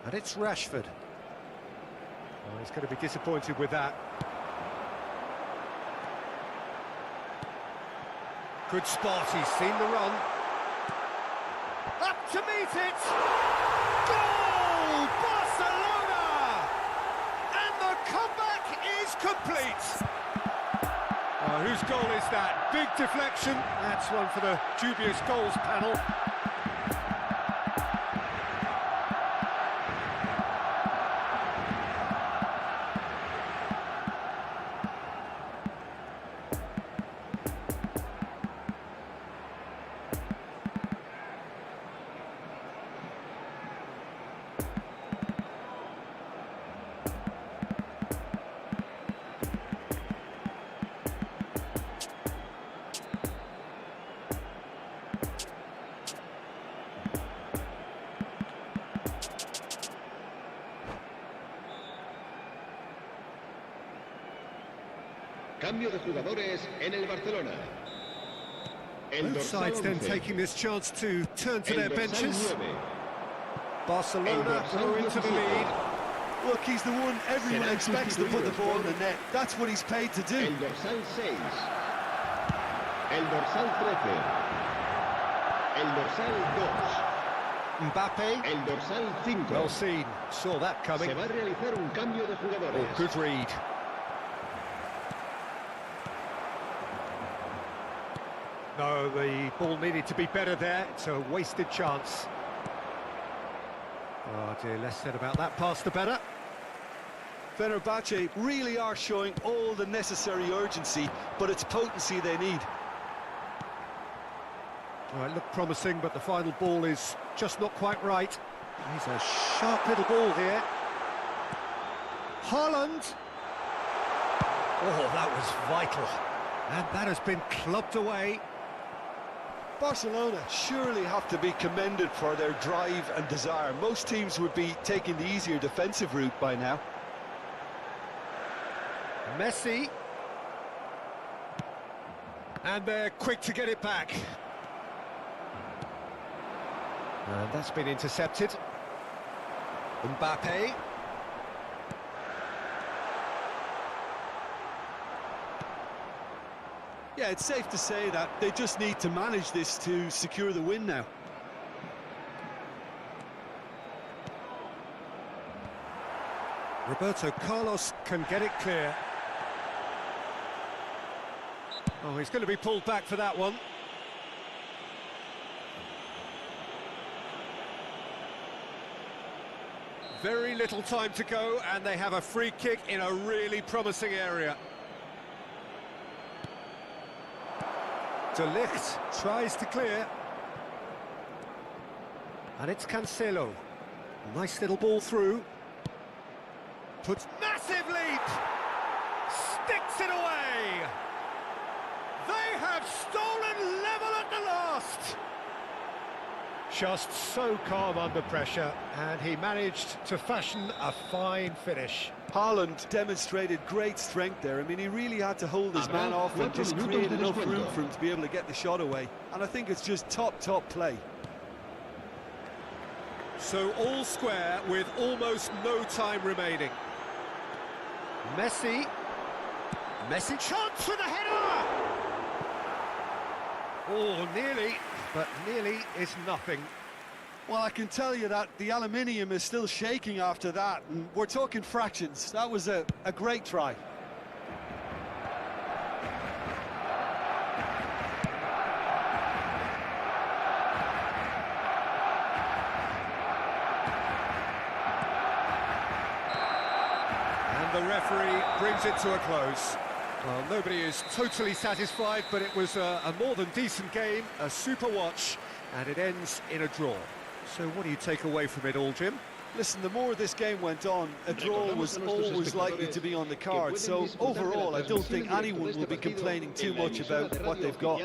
and it's Rashford. Oh, he's going to be disappointed with that. Good spot, he's seen the run. Up to meet it! Goal! Barcelona! And the comeback is complete! Oh, whose goal is that? Big deflection. That's one for the dubious goals panel. Cambio de jugadores en el Barcelona. El Both sides then 11. taking this chance to turn to their El dorsal benches. 9. Barcelona go into the lead. Look, he's the one everyone Será expects to put the ball in the net. That's what he's paid to do. El dorsal 6. El dorsal 13. El dorsal 2. Mbappe. El dorsal 5. Well seen. Saw that coming. Se va a realizar un cambio de jugadores. Oh, good read. No, the ball needed to be better there. It's a wasted chance. Oh dear, less said about that pass the better. Fenerbahce really are showing all the necessary urgency, but it's potency they need. Well, it looked promising, but the final ball is just not quite right. He's a sharp little ball here. Haaland. Oh, that was vital. And that has been clubbed away. Barcelona surely have to be commended for their drive and desire. Most teams would be taking the easier defensive route by now. Messi. And they're quick to get it back. And that's been intercepted. Mbappe. Yeah, it's safe to say that they just need to manage this to secure the win now. Roberto Carlos can get it clear. Oh, he's going to be pulled back for that one. Very little time to go, and they have a free kick in a really promising area. De Ligt tries to clear. And it's Cancelo. Nice little ball through. Puts massive leap! Sticks it away! They have stolen level at the last! Just so calm under pressure, and he managed to fashion a fine finish. Haaland demonstrated great strength there. I mean, he really had to hold his man off and just create enough room for him to be able to get the shot away. And I think it's just top play. So all square with almost no time remaining. Messi. Chance for the header! Oh, nearly, but nearly is nothing. Well, I can tell you that the aluminium is still shaking after that, and we're talking fractions. That was a great try. And the referee brings it to a close. Well, nobody is totally satisfied, but it was a more than decent game, a super watch, and it ends in a draw. So what do you take away from it all, Jim? Listen, the more this game went on, a draw was always likely to be on the card. So overall, I don't think anyone will be complaining too much about what they've got.